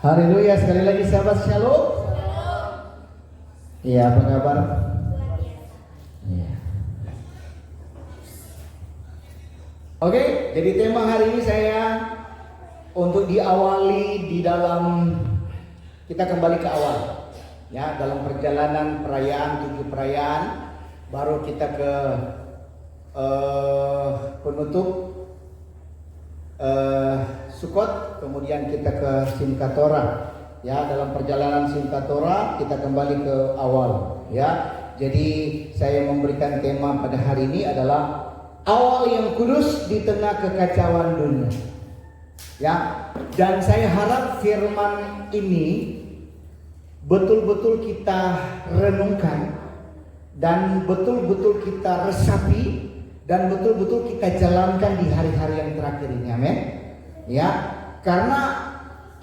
Haleluya, sekali lagi sahabat Shalom. Iya, apa kabar? Iya. Oke, jadi tema hari ini saya untuk diawali di dalam kita kembali ke awal. Ya, dalam perjalanan perayaan 7 perayaan baru kita ke penutup Sukot, kemudian kita ke Simchat Torah. Ya, dalam perjalanan Simchat Torah kita kembali ke awal. Ya, jadi saya memberikan tema pada hari ini adalah awal yang kudus di tengah kekacauan dunia. Ya, dan saya harap firman ini betul-betul kita renungkan dan betul-betul kita resapi dan betul-betul kita jalankan di hari-hari yang terakhir ini. Amin. Ya, karena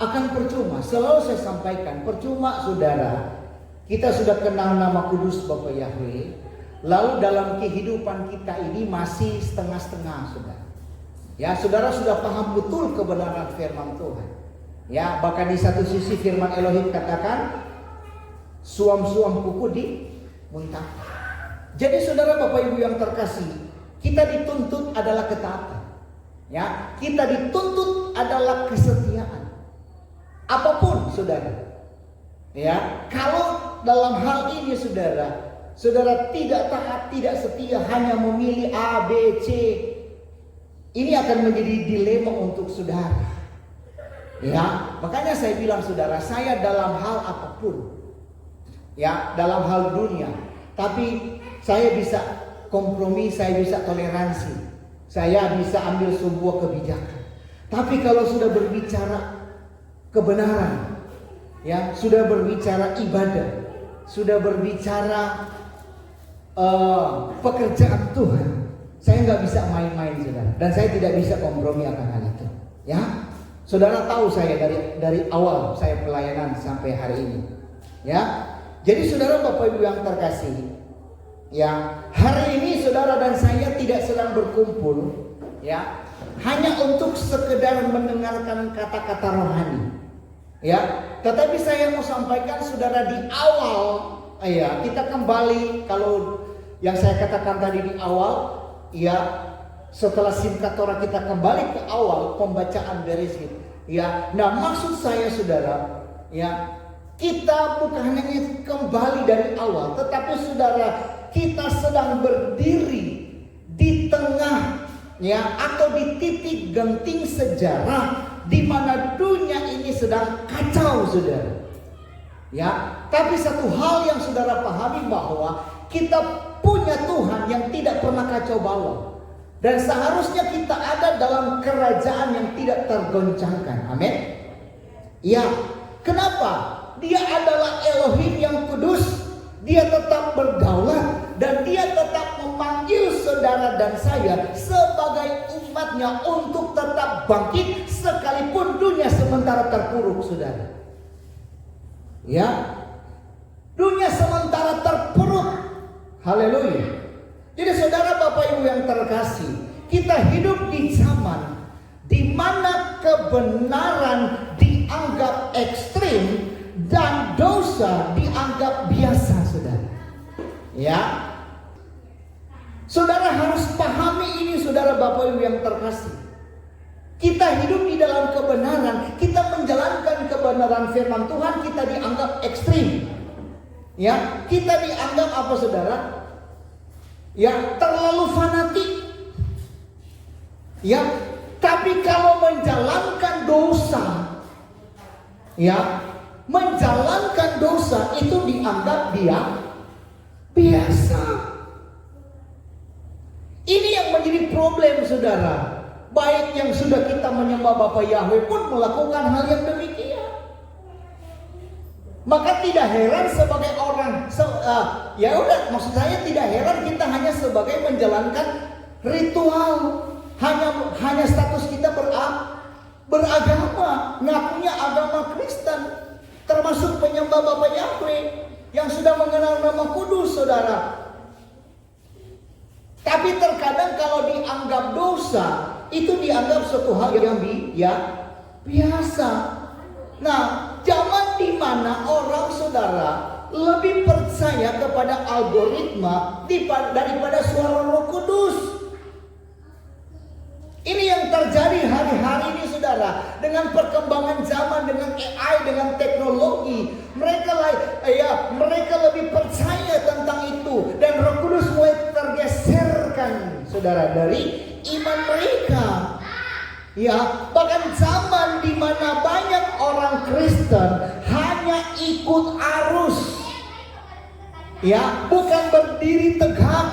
akan percuma, selalu saya sampaikan, percuma saudara, kita sudah kenal nama kudus Bapa Yahweh, lalu dalam kehidupan kita ini masih setengah-setengah, saudara. Ya, saudara sudah paham betul kebenaran firman Tuhan. Ya, bahkan di satu sisi firman Elohim katakan, suam-suam kuku di muntah. Jadi saudara Bapak Ibu yang terkasih, kita dituntut adalah ketaatan. Ya, kita dituntut adalah kesetiaan. Apapun saudara. Ya, kalau dalam hal ini saudara tidak taat, tidak setia, hanya memilih A, B, C, ini akan menjadi dilema untuk saudara. Ya, makanya saya bilang saudara, saya dalam hal apapun, ya, dalam hal dunia, tapi saya bisa kompromi, saya bisa toleransi, saya bisa ambil sebuah kebijakan. Tapi kalau sudah berbicara kebenaran, ya, sudah berbicara ibadah, sudah berbicara pekerjaan Tuhan, saya nggak bisa main-main, saudara. Dan saya tidak bisa kompromi akan hal itu. Ya, saudara tahu saya dari awal saya pelayanan sampai hari ini. Ya, jadi saudara Bapak Ibu yang terkasih, ya, hari ini saudara dan saya tidak sedang berkumpul, ya, hanya untuk sekedar mendengarkan kata-kata rohani, ya. Tetapi saya mau sampaikan saudara, di awal, ya, kita kembali, kalau yang saya katakan tadi di awal, ya, setelah Simchat Torah kita kembali ke awal pembacaan Bereshit, ya. Nah, maksud saya saudara, ya, kita bukan hanya kembali dari awal, tetapi saudara, kita sedang berdiri di tengah, ya, atau di titik genting sejarah di mana dunia ini sedang kacau, saudara. Ya, tapi satu hal yang saudara pahami bahwa kita punya Tuhan yang tidak pernah kacau balau, dan seharusnya kita ada dalam kerajaan yang tidak tergoncangkan. Amin. Ya, kenapa? Dia adalah Elohim yang kudus. Dia tetap berdaulat dan dia tetap memanggil saudara dan saya sebagai umatnya untuk tetap bangkit sekalipun dunia sementara terpuruk, saudara. Ya, dunia sementara terpuruk. Haleluya. Jadi saudara Bapak Ibu yang terkasih, kita hidup di zaman di mana kebenaran dianggap ekstrim dan dosa dianggap biasa, saudara. Ya, saudara harus pahami ini, saudara Bapak Ibu yang terkasih. Kita hidup di dalam kebenaran, kita menjalankan kebenaran firman Tuhan, kita dianggap ekstrim. Ya, kita dianggap apa, saudara? Ya, terlalu fanatik. Ya, tapi kalau menjalankan dosa, ya, menjalankan dosa itu dianggap dia biasa. Ini yang menjadi problem, saudara. Baik yang sudah kita menyembah Bapa Yahweh pun melakukan hal yang demikian. Maka tidak heran sebagai orang, ya udah, maksud saya tidak heran kita hanya sebagai menjalankan ritual, hanya status kita beragama, ngakunya agama Kristen, termasuk penyembah Bapa Yahweh yang sudah mengenal nama kudus, saudara. Tapi terkadang kalau dianggap dosa, itu dianggap suatu hal yang biasa. Nah, zaman di mana orang saudara lebih percaya kepada algoritma daripada suara Roh Kudus. Ini yang terjadi hari-hari ini saudara. Dengan perkembangan zaman, dengan AI, dengan teknologi, mereka lebih percaya tentang itu. Dan Roh Kudus mulai tergeserkan saudara dari iman mereka. Ya, bahkan zaman di mana banyak orang Kristen hanya ikut arus. Ya, bukan berdiri tegak.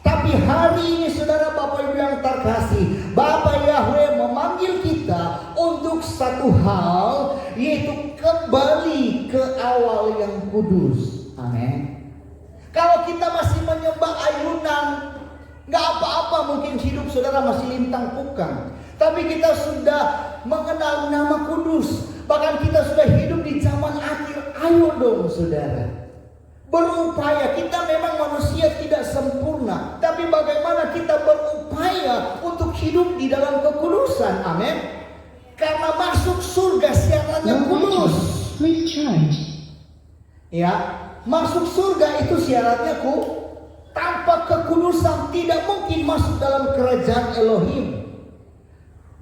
Tapi hari ini saudara Bapak Ibu yang terkasih, Bapak Yahweh memanggil kita untuk satu hal, yaitu kembali ke awal yang kudus. Amin. Kalau kita masih menyembah ayunan, nggak apa-apa, mungkin hidup saudara masih lintang pukang. Tapi kita sudah mengenal nama kudus. Bahkan kita sudah hidup di zaman akhir. Ayo dong saudara, berupaya. Kita memang manusia tidak sempurna, tapi bagaimana kita berupaya untuk hidup di dalam kekudusan. Amin. Karena masuk surga syaratnya kudus. Ya, masuk surga itu syaratnya tanpa kekudusan tidak mungkin masuk dalam kerajaan Elohim.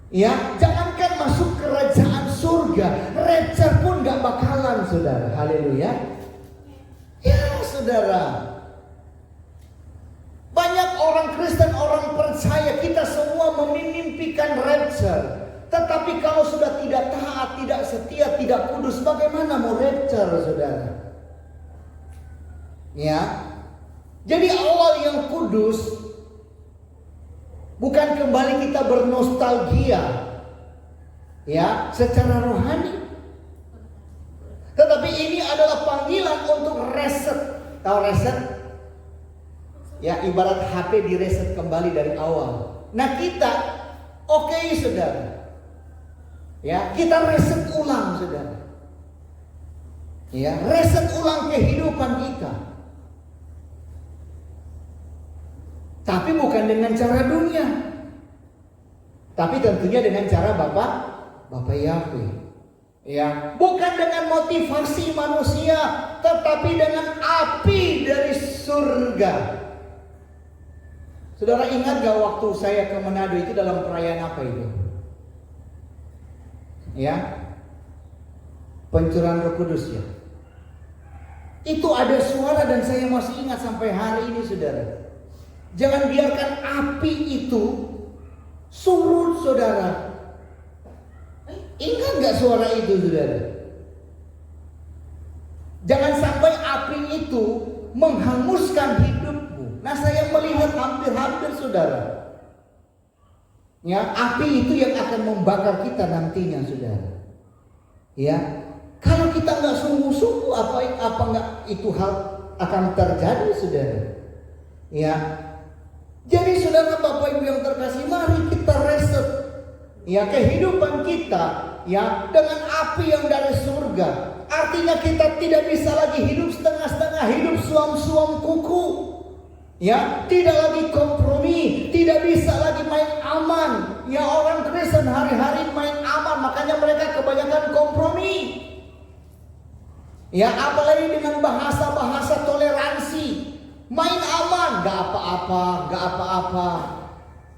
Ya, jangankan masuk kerajaan surga, rapture pun gak bakalan saudara. Haleluya. Ya saudara, banyak orang Kristen, orang percaya, kita semua memimpikan rapture. Tetapi kalau sudah tidak taat, tidak setia, tidak kudus, bagaimana mau rapture saudara? Ya, jadi awal yang kudus bukan kembali kita bernostalgia, ya, secara rohani. Tetapi ini adalah panggilan untuk reset. Tahu reset? Ya, ibarat HP direset kembali dari awal. Nah kita, oke, saudara. Ya, kita reset ulang saudara. Ya, reset ulang kehidupan kita. Tapi bukan dengan cara dunia. Tapi tentunya dengan cara Bapak Yahweh. Ya, bukan dengan motivasi manusia, tetapi dengan api dari surga. Saudara ingat gak waktu saya ke Manado itu dalam perayaan apa itu? Ya, pencurahan Roh Kudus ya. Itu ada suara dan saya masih ingat sampai hari ini saudara. Jangan biarkan api itu surut saudara. Ingat gak suara itu saudara? Jangan sampai api itu menghanguskan hidupmu. Nah saya melihat hampir-hampir saudara. Ya, api itu yang akan membakar kita nantinya saudara. Ya, kalau kita nggak sungguh-sungguh apa nggak itu hal akan terjadi saudara. Ya, jadi saudara Bapak Ibu yang terkasih, mari kita reset ya kehidupan kita ya dengan api yang dari surga. Artinya kita tidak bisa lagi hidup setengah-setengah, hidup suam-suam kuku. Ya, tidak lagi kompromi, tidak bisa lagi main aman. Ya, orang Kristen hari-hari main aman, makanya mereka kebanyakan kompromi. Ya, apalagi dengan bahasa-bahasa toleransi. Main aman, gak apa-apa.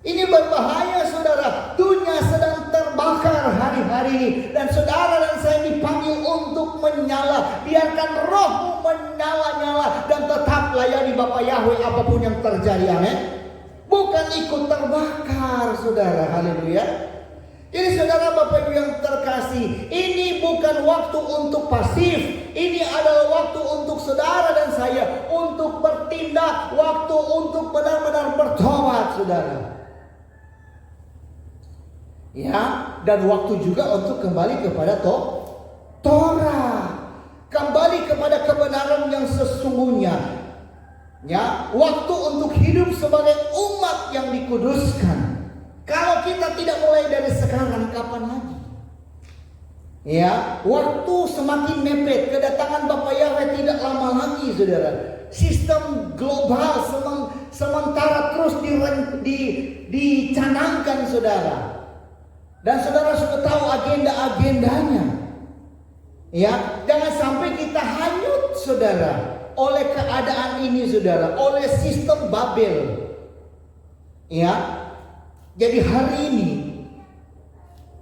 Ini berbahaya saudara. Dunia sedang terbakar hari-hari ini. Dan saudara dan saya dipanggil untuk menyala. Biarkan rohmu menyala-nyala. Dan tetap layani Bapak Yahweh apapun yang terjadi. Amin. Bukan ikut terbakar saudara. Haleluya. Jadi saudara Bapak Ibu yang terkasih, ini bukan waktu untuk pasif. Ini adalah waktu untuk saudara dan saya untuk bertindak, waktu untuk benar-benar bertobat saudara. Ya, dan waktu juga untuk kembali kepada Torah. Kembali kepada kebenaran yang sesungguhnya. Ya, waktu untuk hidup sebagai umat yang dikuduskan. Kalau kita tidak mulai dari sekarang, kapan lagi? Ya, waktu semakin mepet, kedatangan Bapak Yahweh tidak lama lagi, saudara. Sistem global sementara terus dicanangkan, saudara. Dan saudara sudah tahu agenda-agendanya. Ya, jangan sampai kita hanyut saudara oleh keadaan ini saudara, oleh sistem Babel. Ya. Jadi hari ini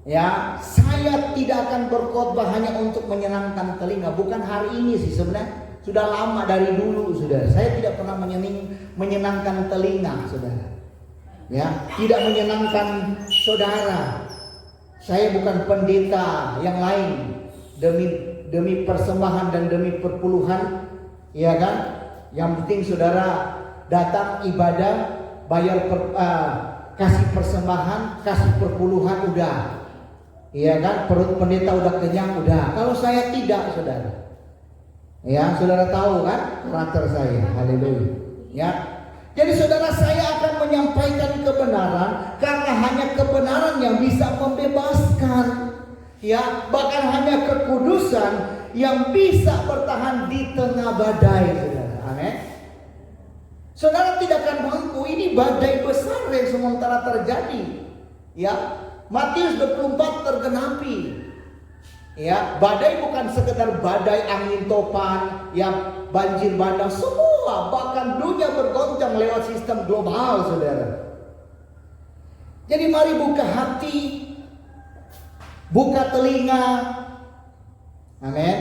ya, saya tidak akan berkhotbah hanya untuk menyenangkan telinga. Bukan hari ini sih sebenarnya, sudah lama dari dulu saudara. Saya tidak pernah menyenangkan telinga saudara. Ya, tidak menyenangkan saudara. Saya bukan pendeta yang lain. Demi persembahan dan demi perpuluhan, ya kan? Yang penting saudara datang ibadah, bayar kasih persembahan, kasih perpuluhan, udah, ya kan? Perut pendeta udah kenyang, udah. Kalau saya tidak, saudara, ya saudara tahu kan karakter saya, haleluya. Ya, jadi saudara, saya akan menyampaikan kebenaran karena hanya kebenaran yang bisa membebaskan. Ya, bahkan hanya kekudusan yang bisa bertahan di tengah badai, saudara. Amin. Saudara tidak akan mampu, ini badai besar yang sementara terjadi. Ya, Matius 24 tergenapi. Ya, badai bukan sekedar badai angin topan, yang banjir bandang, semua bahkan dunia bergoncang lewat sistem global, saudara. Jadi mari buka hati, buka telinga. Amin.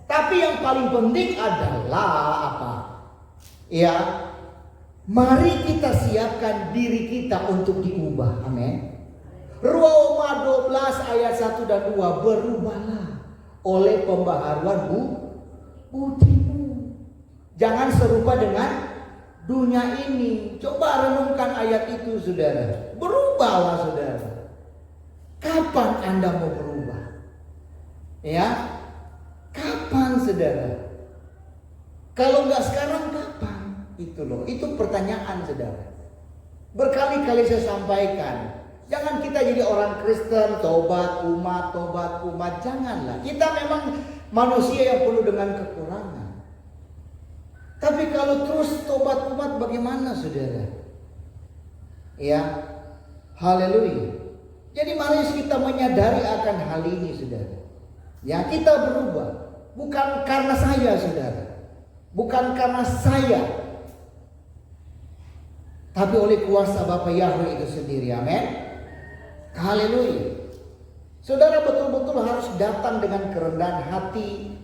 Tapi yang paling penting adalah apa? Ya, mari kita siapkan diri kita untuk diubah. Amin. Roma 12 ayat 1 dan 2, berubahlah oleh pembaharuan budimu. Jangan serupa dengan dunia ini. Coba renungkan ayat itu saudara. Berubahlah saudara. Kapan Anda mau berubah? Ya, kapan saudara? Kalau nggak sekarang kapan? Itu loh, itu pertanyaan saudara. Berkali-kali saya sampaikan, jangan kita jadi orang Kristen tobat umat. Janganlah. Kita memang manusia yang penuh dengan kekurangan. Tapi kalau terus tobat umat bagaimana saudara? Ya, haleluya. Jadi mari kita menyadari akan hal ini saudara. Ya, kita berubah bukan karena saya saudara. Bukan karena saya, tapi oleh kuasa Bapa Yahweh itu sendiri. Amin. Haleluya. Saudara betul-betul harus datang dengan kerendahan hati,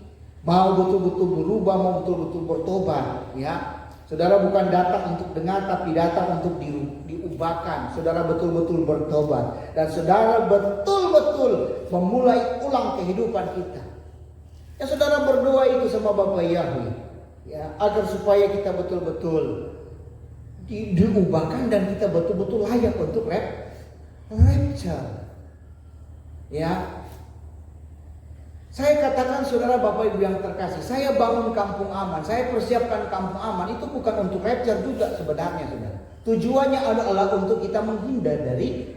mau betul-betul berubah, mau betul-betul bertobat. Ya, saudara bukan datang untuk dengar, tapi datang untuk diubahkan. Saudara betul-betul bertobat dan saudara betul-betul memulai ulang kehidupan kita. Ya, saudara berdoa itu sama Bapa Yahweh, ya, agar supaya kita betul-betul diubahkan dan kita betul-betul layak untuk rapture. Ya, saya katakan saudara Bapak Ibu yang terkasih, saya bangun kampung aman, saya persiapkan kampung aman itu bukan untuk rapture juga sebenarnya saudara. Tujuannya adalah untuk kita menghindar dari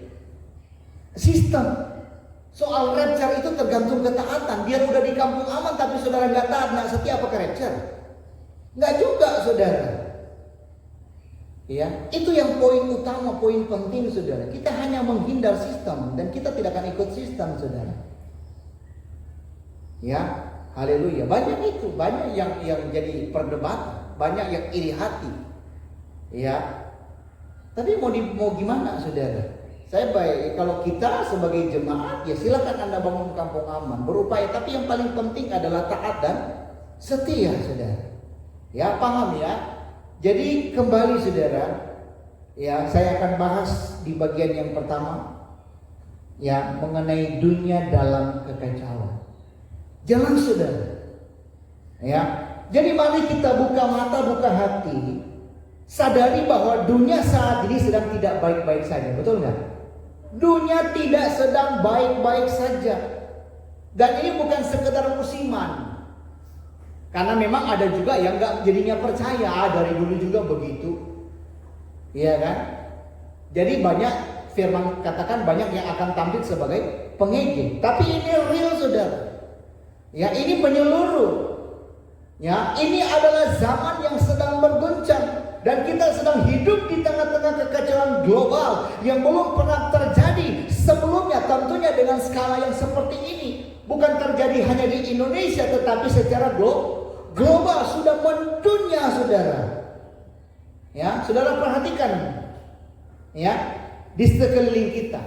sistem. Soal rapture itu tergantung ketaatan. Biar udah di kampung aman tapi saudara nggak taat, nggak setia, apa ke rapture? Nggak juga saudara. Ya, itu yang poin utama, poin penting saudara. Kita hanya menghindar sistem dan kita tidak akan ikut sistem saudara. Ya, haleluya. Banyak itu, banyak yang jadi perdebatan, banyak yang iri hati. Ya, tapi mau gimana saudara? Saya baik kalau kita sebagai jemaat, ya silakan Anda bangun kampung aman, berupaya. Tapi yang paling penting adalah taat dan setia saudara. Ya, paham ya? Jadi kembali saudara, ya saya akan bahas di bagian yang pertama, ya mengenai dunia dalam kekacauan. Jalan saudara, ya. Jadi mari kita buka mata, buka hati, sadari bahwa dunia saat ini sedang tidak baik-baik saja, betul nggak? Dunia tidak sedang baik-baik saja, dan ini bukan sekedar musiman. Karena memang ada juga yang nggak jadinya percaya, dari dulu juga begitu, iya kan? Jadi banyak firman katakan banyak yang akan tampil sebagai pengejek, tapi ini real saudara. Ya, ini menyeluruh. Ya, ini adalah zaman yang sedang berguncang dan kita sedang hidup di tengah-tengah kekacauan global yang belum pernah terjadi sebelumnya, tentunya dengan skala yang seperti ini. Bukan terjadi terjadi hanya di Indonesia, tetapi secara global sudah mendunia, saudara. Ya, saudara perhatikan, ya, di sekeliling kita.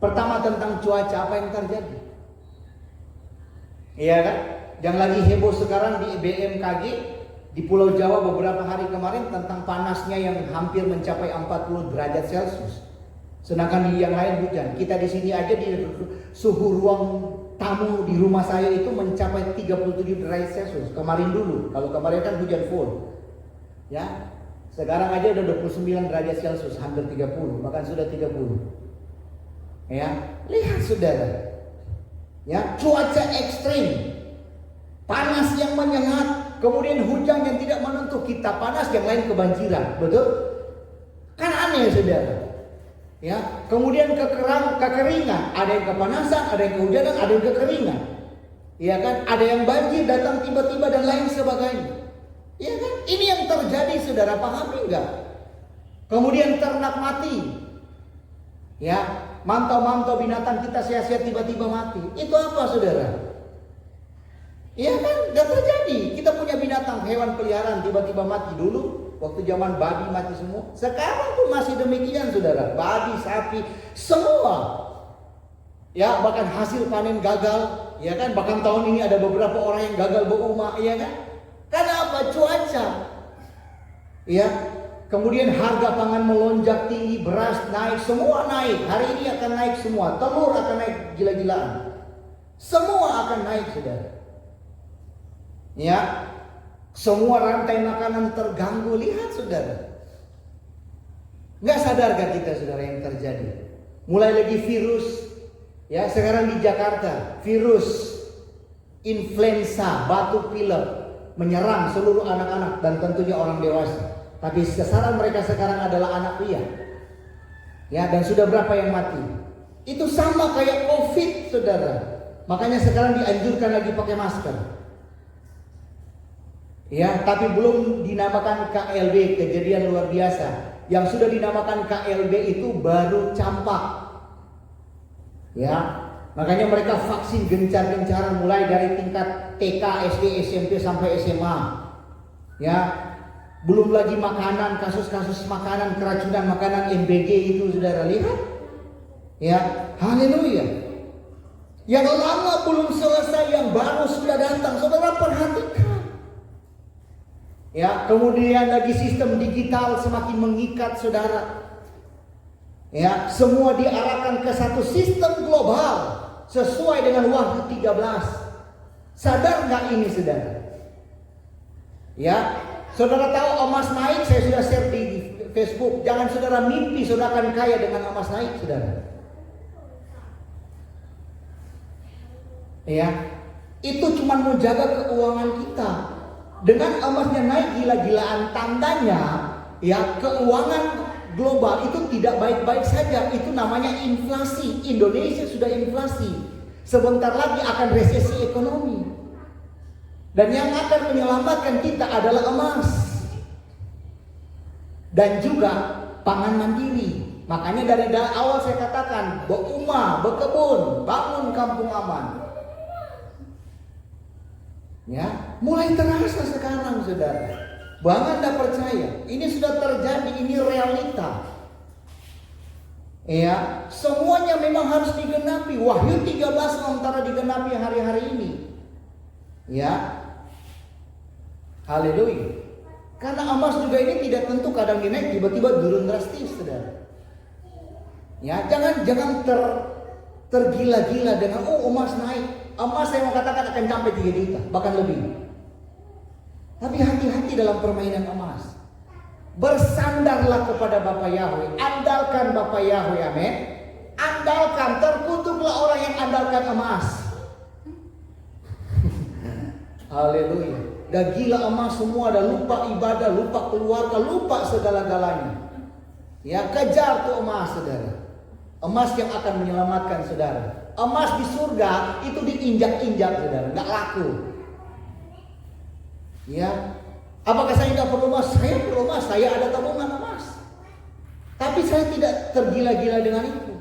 Pertama tentang cuaca, apa yang terjadi? Iya kan? Yang lagi heboh sekarang di BMKG di Pulau Jawa beberapa hari kemarin tentang panasnya yang hampir mencapai 40 derajat Celcius. Sedangkan di yang lain hujan. Kita di sini aja di suhu ruang tamu di rumah saya itu mencapai 37 derajat Celcius. Kemarin dulu, kalau kemarin kan hujan full. Ya. Sekarang aja udah 29 derajat Celcius, hampir 30, bahkan sudah 30. Ya, lihat saudara. Ya, cuaca ekstrim. Panas yang menyengat, kemudian hujan yang tidak menentu, kita panas, yang lain kebanjiran, betul? Kan aneh saudara. Ya, kemudian kekeringan, ada yang kepanasan, ada yang kehujanan, ada yang kekeringan. Ya kan, ada yang banjir datang tiba-tiba dan lain sebagainya. Ya kan, ini yang terjadi, saudara pahami enggak? Kemudian ternak mati. Ya, mantau-mantau binatang kita sia-sia tiba-tiba mati. Itu apa, saudara? Ya kan, gak terjadi. Kita punya binatang, hewan peliharaan tiba-tiba mati dulu. Waktu zaman babi mati semua. Sekarang pun masih demikian, saudara. Babi, sapi, semua. Ya, bahkan hasil panen gagal. Ya kan, bahkan tahun ini ada beberapa orang yang gagal berumah. Ya kan, karena apa? Cuaca. Ya, kemudian harga pangan melonjak tinggi, beras naik, semua naik. Hari ini akan naik semua. Telur akan naik gila-gilaan. Semua akan naik, saudara. Ya, semua rantai makanan terganggu. Lihat saudara, nggak sadarkah kita saudara yang terjadi? Mulai lagi virus, ya sekarang di Jakarta virus influenza, batuk pilek menyerang seluruh anak-anak dan tentunya orang dewasa. Tapi sasaran mereka sekarang adalah anak pria. Ya, dan sudah berapa yang mati? Itu sama kayak COVID, saudara. Makanya sekarang dianjurkan lagi pakai masker. Ya, tapi belum dinamakan KLB, kejadian luar biasa. Yang sudah dinamakan KLB itu baru campak. Ya, makanya mereka vaksin gencar-gencaran mulai dari tingkat TK, SD, SMP sampai SMA. Ya, belum lagi makanan, kasus-kasus makanan, keracunan makanan MBG itu saudara lihat. Ya, haleluya. Yang lama belum selesai, yang baru sudah datang. Saudara perhatikan. Ya, kemudian lagi sistem digital semakin mengikat saudara. Ya, semua diarahkan ke satu sistem global sesuai dengan Wahyu 13. Sadar nggak ini saudara? Ya, saudara tahu emas naik, saya sudah share di Facebook. Jangan saudara mimpi saudara akan kaya dengan emas naik, saudara. Ya, itu cuma menjaga keuangan kita. Dengan emasnya naik gila-gilaan, tandanya ya keuangan global itu tidak baik-baik saja. Itu namanya inflasi. Indonesia sudah inflasi. Sebentar lagi akan resesi ekonomi. Dan yang akan menyelamatkan kita adalah emas. Dan juga pangan mandiri. Makanya dari awal saya katakan, berumah, berkebun, bangun kampung aman. Ya, mulai terasa sekarang saudara. Jangan tidak percaya, ini sudah terjadi, ini realita. Ya, semuanya memang harus digenapi. Wahyu 13 sementara digenapi hari-hari ini. Ya, haleluya. Karena emas juga ini tidak tentu, kadang naik tiba-tiba turun drastis, saudara. Ya, jangan tergila-gila dengan emas naik. Emas saya mau katakan akan sampai 3 juta, bahkan lebih. Tapi hati-hati dalam permainan emas. Bersandarlah kepada Bapa Yahweh. Andalkan Bapa Yahweh, amin. Andalkan, terkutuklah orang yang andalkan emas. Haleluya. Dah gila emas semua, dah lupa ibadah, lupa keluarga, lupa segala-galanya. Ya, kejar tuh emas, saudara. Emas yang akan menyelamatkan saudara. Emas di surga itu diinjak-injak saudara, nggak laku. Ya, apakah saya nggak perlu emas? Saya perlu emas, saya ada tabungan emas. Tapi saya tidak tergila-gila dengan itu.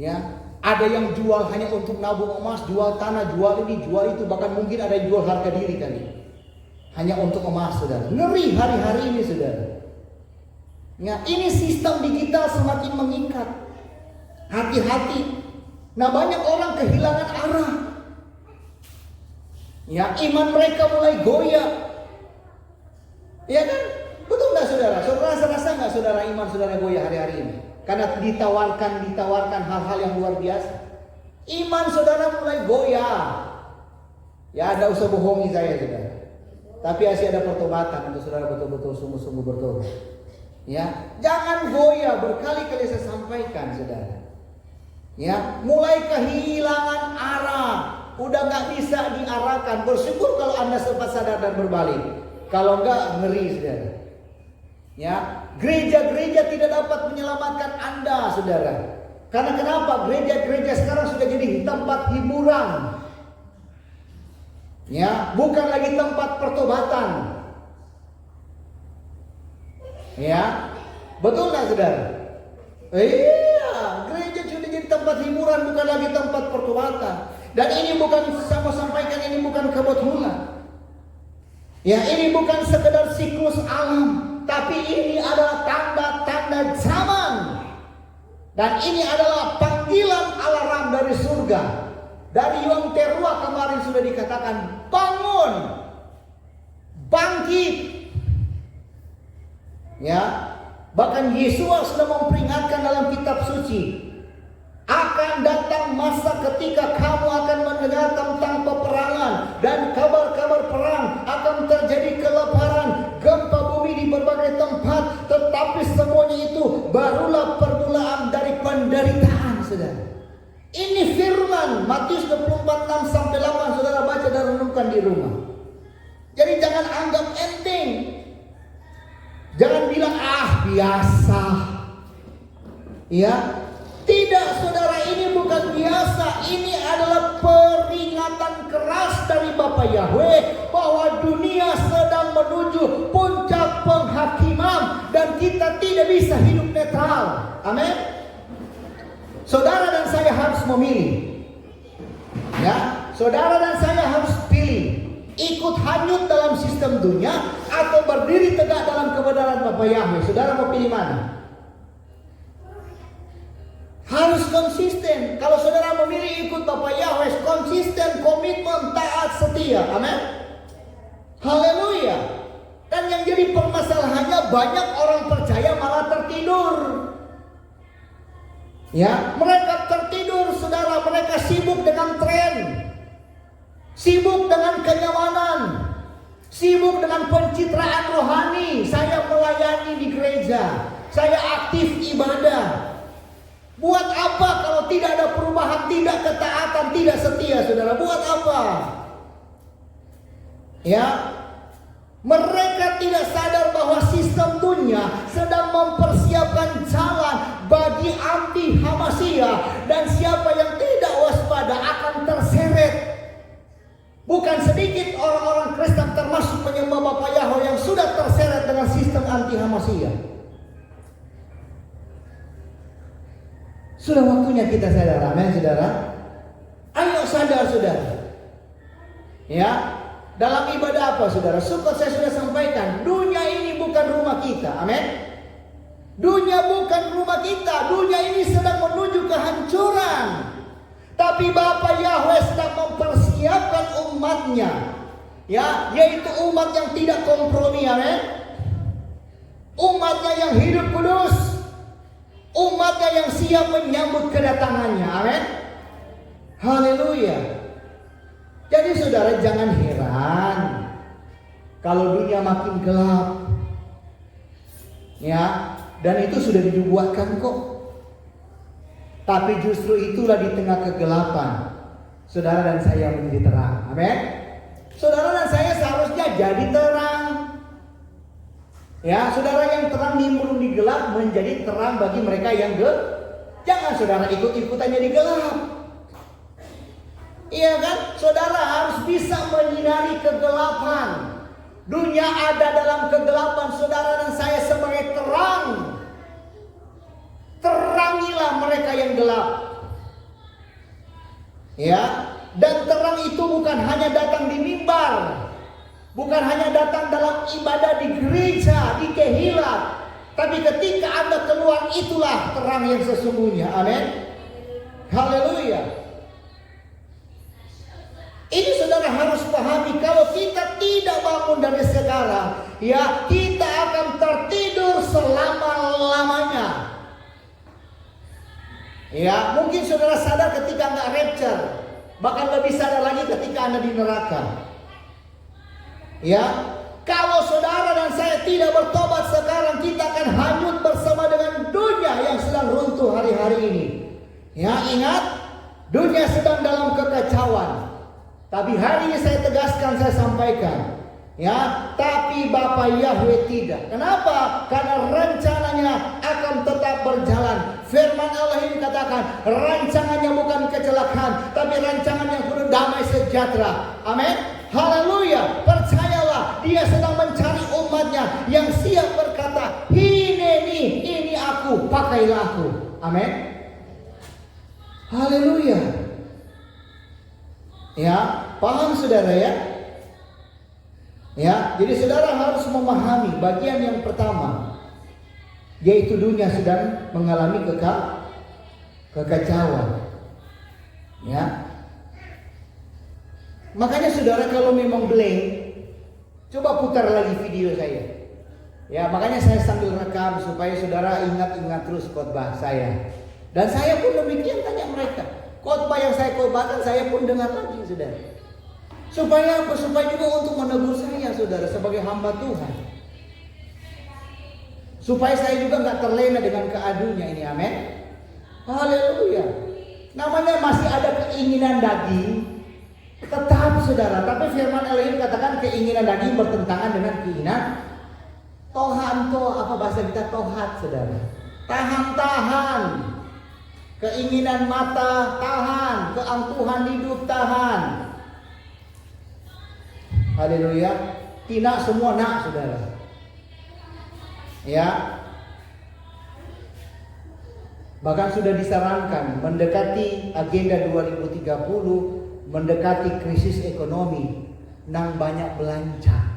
Ya, Ada yang jual hanya untuk nabung emas, jual tanah, jual ini, jual itu. Bahkan mungkin ada yang jual harga diri kali. Hanya untuk emas, saudara. Ngeri hari-hari ini, saudara. Ya, ini sistem digital semakin mengikat. Hati-hati. Nah, banyak orang kehilangan arah. Ya, iman mereka mulai goyah. Ya kan? Betul nggak, saudara? Saudara rasa nggak, saudara, iman saudara goyah hari-hari ini? Karena ditawarkan hal-hal yang luar biasa. Iman saudara mulai goyah. Ya, ada usah bohongi saya, saudara. Tapi masih ada pertobatan untuk saudara betul-betul sungguh-sungguh bertobat. Ya, jangan goyah, berkali-kali saya sampaikan, saudara. Ya, mulai kehilangan arah, udah nggak bisa diarahkan. Bersyukur kalau Anda sempat sadar dan berbalik. Kalau enggak, ngeri, saudara. Ya, gereja-gereja tidak dapat menyelamatkan Anda, saudara. Karena kenapa? Gereja-gereja sekarang sudah jadi tempat hiburan. Ya, bukan lagi tempat pertobatan. Ya, betul nggak, saudara? Iya, gereja sudah jadi tempat hiburan, bukan lagi tempat pertobatan. Dan ini bukan, saya mau sampaikan, ini bukan kebetulan. Ya, ini bukan sekedar siklus alam, tapi ini adalah tanda-tanda zaman. Dan ini adalah panggilan alarm dari surga. Dari Yuang Terua kemarin sudah dikatakan, bangun, bangkit. Ya, bahkan Yesus sudah memperingatkan dalam kitab suci, akan datang masa ketika kamu akan mendengar tentang peperangan dan kabar-kabar perang, akan terjadi kelaparan, gempa bumi di berbagai tempat, tetapi semuanya itu barulah permulaan dari penderitaan, saudara. Ini firman Matius 24:6 sampai 8, saudara baca dan renungkan di rumah. Jadi jangan anggap enteng. Jangan bilang biasa. Ya, tidak, saudara, ini bukan biasa. Ini adalah peringatan keras dari Bapa Yahweh bahwa dunia sedang menuju puncak penghakiman dan kita tidak bisa hidup netral. Amin. Saudara dan saya harus memilih. Ya, saudara dan saya harus pilih. Ikut hanyut dalam sistem dunia atau berdiri tegak dalam kebenaran Bapa Yahweh. Saudara mau pilih mana? Harus konsisten. Kalau saudara memilih ikut Bapa Yahweh, konsisten, komitmen, taat, setia. Amin. Haleluya. Dan yang jadi permasalahannya, banyak orang percaya malah tertidur. Ya, mereka tertidur, saudara. Mereka sibuk dengan tren, sibuk dengan kenyamanan, sibuk dengan pencitraan rohani. Saya melayani di gereja, saya aktif ibadah. Buat apa kalau tidak ada perubahan, tidak ketaatan, tidak setia, saudara? Buat apa? Ya, mereka tidak sadar bahwa sistem dunia sedang mempersiapkan jalan bagi anti Hamasiyah, dan siapa yang tidak waspada akan terseret. Bukan sedikit orang-orang Kristen termasuk penyembah Bapa Yahweh yang sudah terseret dengan sistem anti Hamasiyah. Sudah waktunya kita sadar, amin, saudara. Ayo sadar, saudara. Ya, dalam ibadah apa, saudara? Syukur saya sudah sampaikan, dunia ini bukan rumah kita, amin. Dunia bukan rumah kita. Dunia ini sedang menuju kehancuran. Tapi Bapa Yahweh sedang mempersiapkan umatnya, ya, yaitu umat yang tidak kompromi, amin. Umatnya yang hidup kudus, umatnya yang siap menyambut kedatangannya, amin. Haleluya. Jadi saudara jangan heran kalau dunia makin gelap, ya, dan itu sudah dibuatkan kok. Tapi justru itulah di tengah kegelapan, saudara dan saya menjadi terang, amin. Saudara dan saya seharusnya jadi terang. Ya, saudara yang terang nimbrung di gelap menjadi terang bagi mereka yang gelap. Jangan saudara ikut-ikutannya di gelap. Iya kan? Saudara harus bisa menyinari kegelapan. Dunia ada dalam kegelapan, saudara dan saya sebagai terang. Terangilah mereka yang gelap. Ya, dan terang itu bukan hanya datang di mimbar, bukan hanya datang dalam ibadah di gereja, di kehilat, tapi ketika Anda keluar, itulah terang yang sesungguhnya. Amin. Haleluya. Ini saudara harus pahami, kalau kita tidak bangun dari sekarang, ya kita akan tertidur selama-lamanya. Ya, mungkin saudara sadar ketika nggak rapture, bahkan lebih sadar lagi ketika Anda di neraka. Ya, kalau saudara dan saya tidak bertobat sekarang, kita akan hanyut bersama dengan dunia yang sedang runtuh hari-hari ini. Ya, ingat, dunia sedang dalam kekacauan. Tapi hari ini saya tegaskan, saya sampaikan, ya, tapi Bapa Yahweh tidak. Kenapa? Karena rencananya akan tetap berjalan. Firman Allah ini katakan, rancangannya bukan kecelakaan, tapi rancangan yang penuh damai sejahtera. Amin. Haleluya. Percayalah, Dia sedang mencari umatnya yang siap berkata, ini aku, pakailah aku. Amin. Haleluya. Ya, paham saudara ya? Ya, jadi saudara harus memahami bagian yang pertama, yaitu dunia sedang mengalami kekacauan. Ya. Makanya saudara kalau memang blank, coba putar lagi video saya. Ya, makanya saya sambil rekam supaya saudara ingat-ingat terus khotbah saya. Dan saya pun demikian tanya mereka. Khotbah yang saya khotbahkan saya pun dengar lagi, saudara. Supaya apa? Supaya juga untuk menegur saya, saudara, sebagai hamba Tuhan. Supaya saya juga nggak terlena dengan keadunya ini, amin. Haleluya. Namanya masih ada keinginan daging, tetap saudara. Tapi firman Elohim katakan keinginan daging bertentangan dengan keinginan tohan, apa bahasa kita tohat, saudara. Tahan-tahan. Keinginan mata tahan, keangkuhan hidup tahan. Haleluya. Tidak semua nak, saudara. Ya. Bahkan sudah disarankan mendekati agenda 2030, mendekati krisis ekonomi, nang banyak belanja.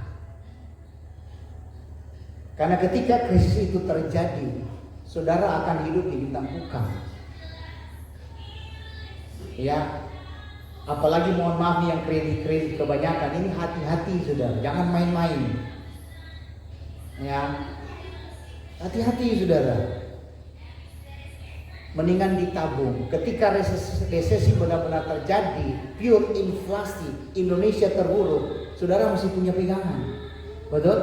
Karena ketika krisis itu terjadi, saudara akan hidup di bintang bukang. Ya, apalagi mohon maaf yang kredit kebanyakan, ini hati-hati saudara, jangan main-main. Ya, hati-hati saudara. Mendingan ditabung. Ketika resesi benar-benar terjadi, pure inflasi, Indonesia terburuk, saudara masih punya pegangan. Betul?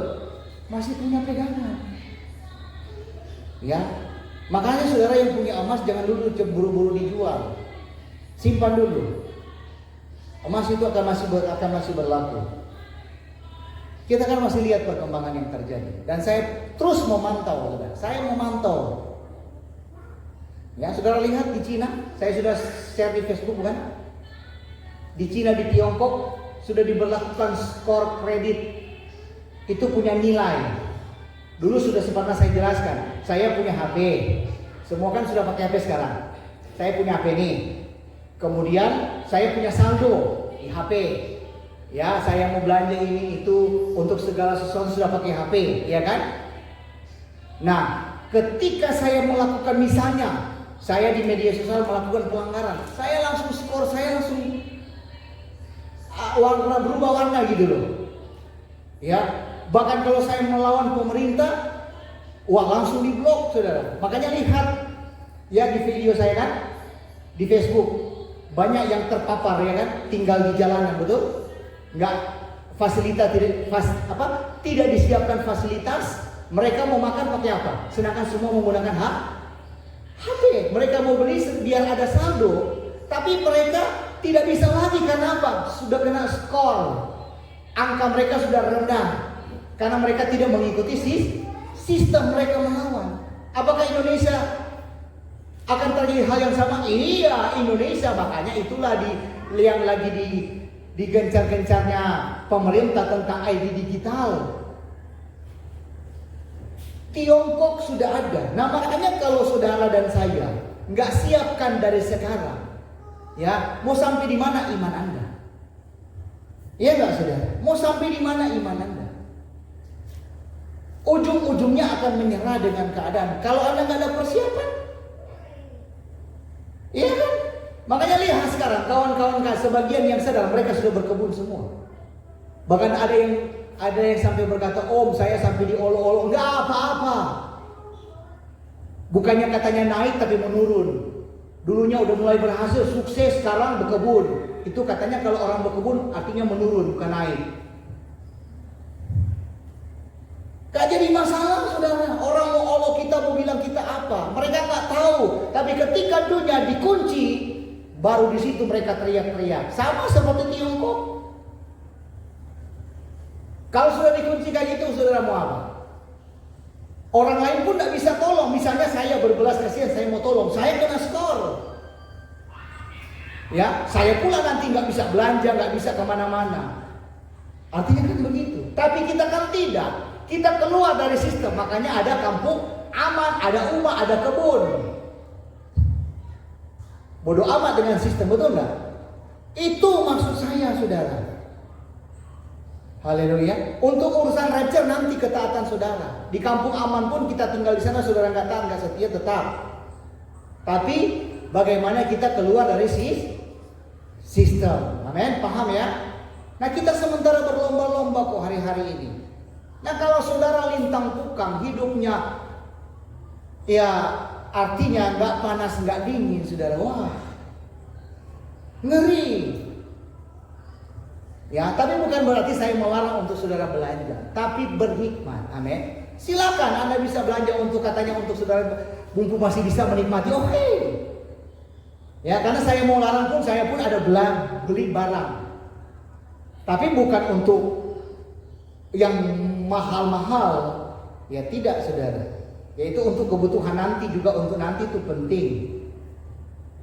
Masih punya pegangan. Ya, makanya saudara yang punya emas jangan dulu buru-buru dijual. Simpan dulu. Emas itu akan masih berlaku. Kita kan masih lihat perkembangan yang terjadi. Dan saya terus memantau, saudara. Saya memantau. Ya, saudara lihat di Cina, saya sudah share di Facebook bukan? Di Cina, di Tiongkok sudah diberlakukan skor kredit. Itu punya nilai. Dulu sudah pernah saya jelaskan. Saya punya HP. Semua kan sudah pakai HP sekarang. Saya punya HP nih. Kemudian saya punya saldo di HP. Ya, saya mau belanja ini itu untuk segala sesuatu sudah pakai HP, ya kan? Nah, ketika saya melakukan misalnya, saya di media sosial melakukan pelanggaran, saya langsung skor, saya langsung warna berubah warna gitu loh. Ya, bahkan kalau saya melawan pemerintah, wah langsung diblok, saudara. Makanya lihat ya di video saya kan, di Facebook. Banyak yang terpapar ya kan, tinggal di jalanan, betul? Enggak fasilitas tidak disiapkan fasilitas. Mereka mau makan pakai apa? Sedangkan semua menggunakan HP. Mereka mau beli biar ada saldo, tapi mereka tidak bisa lagi karena apa? Sudah kena skor. Angka mereka sudah rendah karena mereka tidak mengikuti sistem mereka melawan. Apakah Indonesia akan terjadi hal yang sama? Iya, Indonesia, makanya itulah yang lagi digencar-gencarnya pemerintah tentang ID digital. Tiongkok sudah ada. Nah, makanya kalau saudara dan saya nggak siapkan dari sekarang, Ya, mau sampai di mana iman Anda? Iya nggak saudara? Mau sampai di mana iman Anda? Ujung-ujungnya akan menyerah dengan keadaan. Kalau Anda nggak ada persiapan, iya kan? Makanya lihat sekarang kawan-kawan sebagian yang sadar mereka sudah berkebun semua. Bahkan ada yang sampai berkata, Om saya sampai diolok-olok, nggak apa-apa. Bukannya katanya naik tapi menurun. Dulunya udah mulai berhasil, sukses, sekarang berkebun. Itu katanya kalau orang berkebun artinya menurun, bukan naik. Gak jadi masalah saudara. Orang mau olok kita, mau bilang kita apa. Mereka gak tahu. Tapi ketika dunia dikunci, baru di situ mereka teriak-teriak. Sama seperti Tiongkok. Kalau sudah dikunci kayak gitu, saudara mau apa? Orang lain pun gak bisa tolong. Misalnya saya berbelas kasihan, saya mau tolong. Saya kena skor. Ya, saya pula nanti gak bisa belanja, gak bisa kemana-mana. Artinya kan begitu. Tapi kita kan tidak. Kita keluar dari sistem, makanya ada kampung aman, ada rumah, ada kebun. Bodoh amat dengan sistem, betul nggak? Itu maksud saya, saudara. Haleluya. Untuk urusan rapture nanti ketaatan saudara. Di kampung aman pun kita tinggal di sana, saudara nggak taat, nggak setia, tetap. Tapi bagaimana kita keluar dari sistem? Amin, paham ya? Nah kita sementara berlomba-lomba kok hari-hari ini. Nah kalau saudara lintang kukang hidupnya, ya artinya nggak panas nggak dingin, saudara. Wah, ngeri. Ya, tapi bukan berarti saya melarang untuk saudara belanja, tapi berhikmat. Amin. Silakan Anda bisa belanja untuk katanya untuk saudara mumpung masih bisa menikmati. Oke. Ya, karena saya mau larang pun saya pun ada beli barang. Tapi bukan untuk yang mahal-mahal, ya tidak saudara. Yaitu untuk kebutuhan nanti, juga untuk nanti itu penting.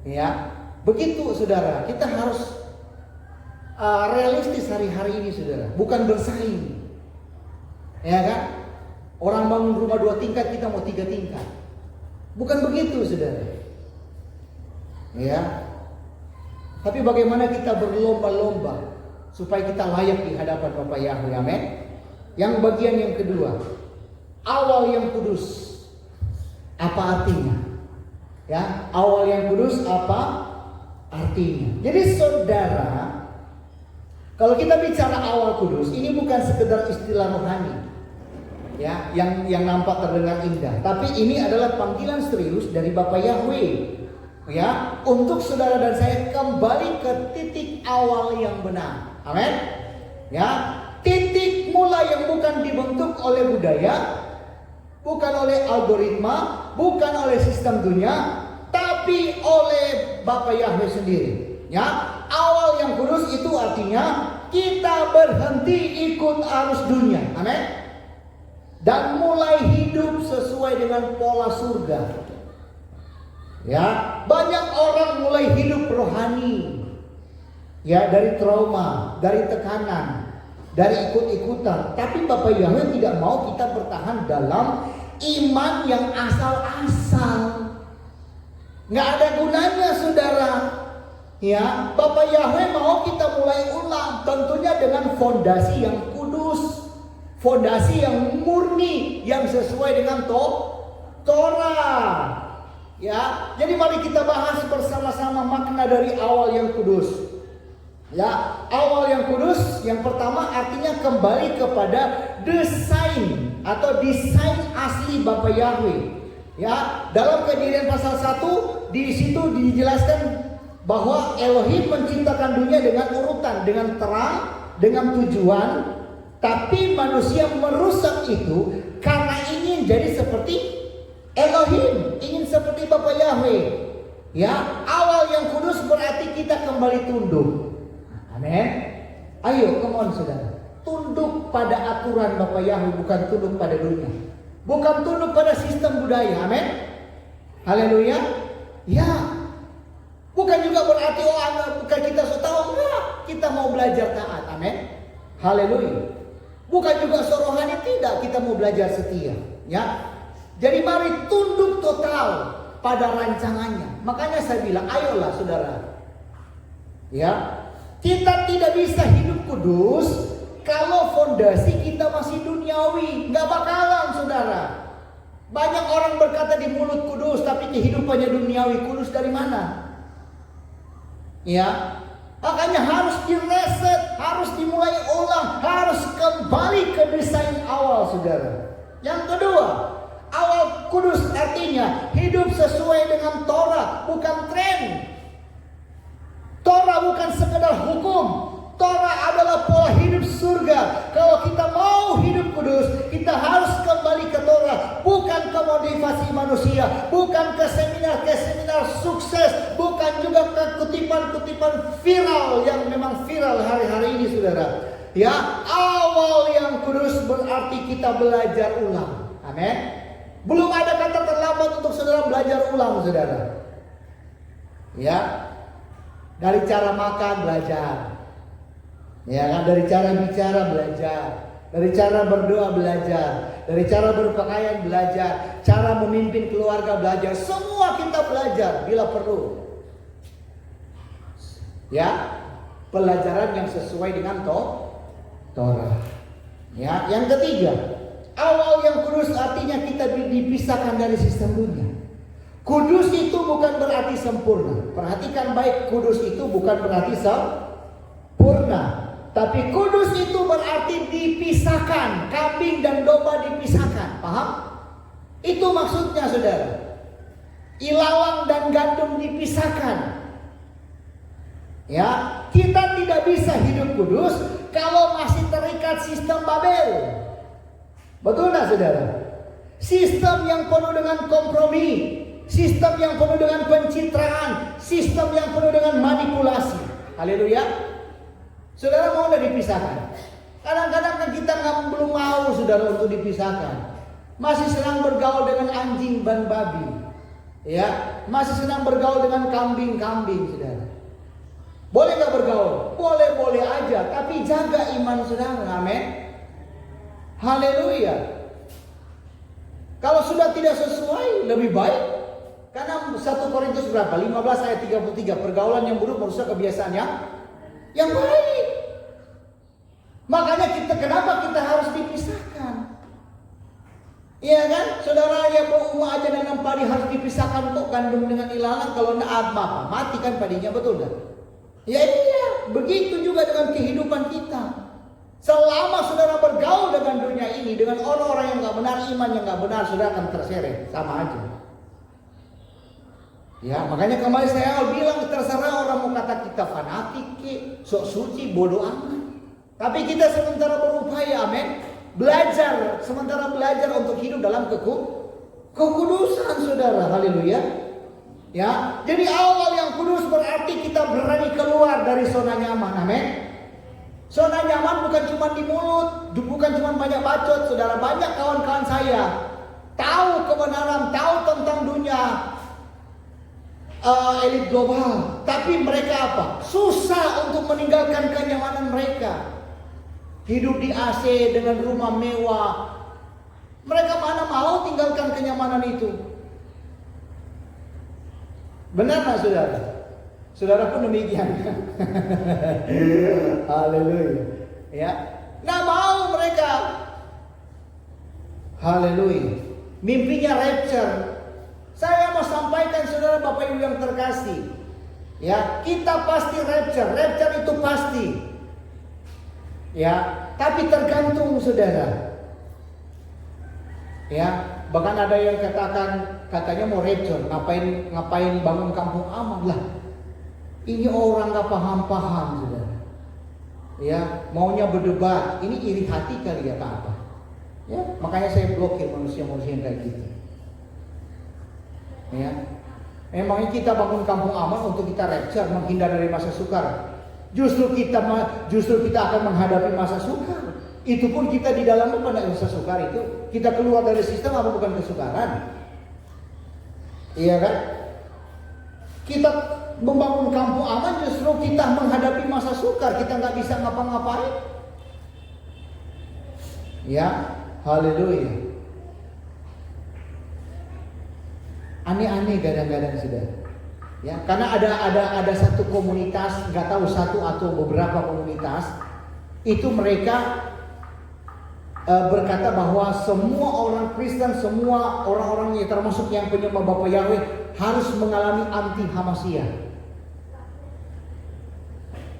Ya, begitu saudara. Kita harus realistis hari-hari ini saudara. Bukan bersaing. Ya kan? Orang bangun rumah 2 tingkat, kita mau 3 tingkat. Bukan begitu saudara. Ya. Tapi bagaimana kita berlomba-lomba supaya kita layak di hadapan Bapa Yahweh. Amin. Yang bagian yang kedua, awal yang kudus. Apa artinya? Ya, awal yang kudus apa artinya? Jadi saudara, kalau kita bicara awal kudus, ini bukan sekedar istilah rohani. Ya, yang nampak terdengar indah, tapi ini adalah panggilan serius dari Bapa Yahweh. Ya, untuk saudara dan saya kembali ke titik awal yang benar. Amin. Ya, titik mula yang bukan dibentuk oleh budaya, bukan oleh algoritma, bukan oleh sistem dunia, tapi oleh Bapa Yahweh sendiri. Ya, awal yang kudus itu artinya kita berhenti ikut arus dunia. Amin. Dan mulai hidup sesuai dengan pola surga. Ya, banyak orang mulai hidup rohani. Ya, dari trauma, dari tekanan, dari ikut-ikutan. Tapi Bapak Yahweh tidak mau kita bertahan dalam iman yang asal-asal. Nggak ada gunanya saudara. Ya, Bapak Yahweh mau kita mulai ulang. Tentunya dengan fondasi yang kudus, fondasi yang murni, yang sesuai dengan Torah. Ya, jadi mari kita bahas bersama-sama makna dari awal yang kudus. Ya, awal yang kudus yang pertama artinya kembali kepada desain atau desain asli Bapa Yahweh. Ya, dalam Kejadian pasal 1 di situ dijelaskan bahwa Elohim menciptakan dunia dengan urutan, dengan terang, dengan tujuan, tapi manusia merusak itu karena ingin jadi seperti Elohim, ingin seperti Bapa Yahweh. Ya, awal yang kudus berarti kita kembali tunduk. Amin. Ayo, come on saudara. Tunduk pada aturan Bapa Yahweh, bukan tunduk pada dunia. Bukan tunduk pada sistem budaya. Amin. Haleluya. Ya. Bukan juga berarti bukan kita so tahu, enggak. Kita mau belajar taat. Amin. Haleluya. Bukan juga sorohani, tidak. Kita mau belajar setia. Ya. Jadi mari tunduk total pada rancangannya. Makanya saya bilang, ayolah saudara. Ya, kita tidak bisa hidup kudus kalau fondasi kita masih duniawi. Nggak bakalan, saudara. Banyak orang berkata di mulut kudus, tapi kehidupannya duniawi. Kudus dari mana? Ya, makanya harus direset, harus dimulai ulang, harus kembali ke desain awal, saudara. Yang kedua, awal kudus artinya hidup sesuai dengan Torah, bukan tren. Torah bukan sekedar hukum. Torah adalah pola hidup surga. Kalau kita mau hidup kudus, kita harus kembali ke Torah, bukan ke motivasi manusia, bukan ke seminar sukses, bukan juga ke kutipan-kutipan viral yang memang viral hari-hari ini, saudara. Ya, awal yang kudus berarti kita belajar ulang. Amin. Belum ada kata terlambat untuk saudara belajar ulang, saudara. Ya, dari cara makan belajar. Ya kan, dari cara bicara belajar, dari cara berdoa belajar, dari cara berpakaian belajar, cara memimpin keluarga belajar. Semua kita belajar bila perlu. Ya, pelajaran yang sesuai dengan Torah. Ya, yang ketiga, awal yang kudus artinya kita dipisahkan dari sistem dunia. Kudus itu bukan berarti sempurna. Perhatikan baik, kudus itu bukan berarti sempurna. Tapi kudus itu berarti dipisahkan. Kambing dan domba dipisahkan. Paham? Itu maksudnya, saudara. Ilalang dan gandum dipisahkan. Ya, kita tidak bisa hidup kudus kalau masih terikat sistem Babel. Betul tidak, saudara? Sistem yang penuh dengan kompromi, sistem yang penuh dengan pencitraan, sistem yang penuh dengan manipulasi. Haleluya. Saudara mau tidak dipisahkan? Kadang-kadang kan kita belum mau, saudara, untuk dipisahkan. Masih senang bergaul dengan anjing dan babi. Ya, masih senang bergaul dengan kambing-kambing, saudara. Boleh nggak bergaul? Boleh-boleh aja, tapi jaga iman saudara. Amin. Haleluya. Kalau sudah tidak sesuai, lebih baik. Karena 1 Korintus berapa? 15 ayat 33. Pergaulan yang buruk merusak kebiasaan yang baik. Makanya kenapa kita harus dipisahkan? Iya kan? Saudara yang berumah aja nanam padi harus dipisahkan kok, gandum dengan ilalang. Kalau tidak apa? Mati kan padinya, betul kan? Ya iya, begitu juga dengan kehidupan kita. Selama saudara bergaul dengan dunia ini, dengan orang-orang yang nggak benar, iman yang nggak benar, saudara akan terseret, sama aja. Ya, makanya kemarin saya bilang, terserah orang mau kata kita fanatik, sok suci, bodoh amat. Tapi kita sementara berupaya, amin, belajar, sementara belajar untuk hidup dalam kekudusan, saudara. Haleluya. Ya, jadi awal yang kudus berarti kita berani keluar dari zona nyaman, amin. Zona nyaman bukan cuma di mulut, bukan cuma banyak bacot, saudara. Banyak kawan-kawan saya tahu kebenaran, tahu tentang dunia elit global, tapi mereka apa? Susah untuk meninggalkan kenyamanan mereka. Hidup di AC dengan rumah mewah. Mereka mana mau tinggalkan kenyamanan itu? Benar nggak, saudara? Saudara pun demikian. Haleluya. Ya, nggak mau mereka. Haleluya. Mimpinya rapture. Saya mau sampaikan, saudara, Bapak Ibu yang terkasih, ya, kita pasti rapture. Rapture itu pasti. Ya, tapi tergantung, saudara. Ya, bahkan ada yang katanya mau rapture, ngapain bangun kampung aman lah. Ini orang nggak paham, saudara. Ya, maunya berdebat. Ini iri hati kali ya, apa? Ya, makanya saya blokir manusia-manusia yang kayak gitu. Ya, memangnya kita bangun kampung aman untuk kita rapture, menghindar dari masa sukar. Justru kita akan menghadapi masa sukar. Itu pun kita di dalam masa sukar itu, kita keluar dari sistem apa bukan kesukaran? Iya kan? Kita membangun kampung aman, justru kita menghadapi masa sukar. Kita nggak bisa ngapa-ngapain. Ya, haleluya. Aneh-aneh kadang-kadang, saudara. Ya, karena ada satu komunitas, nggak tahu satu atau beberapa komunitas, itu mereka berkata bahwa semua orang Kristen, semua orang-orang yang termasuk yang penyembah Bapa Yahweh harus mengalami anti Hamasiyah.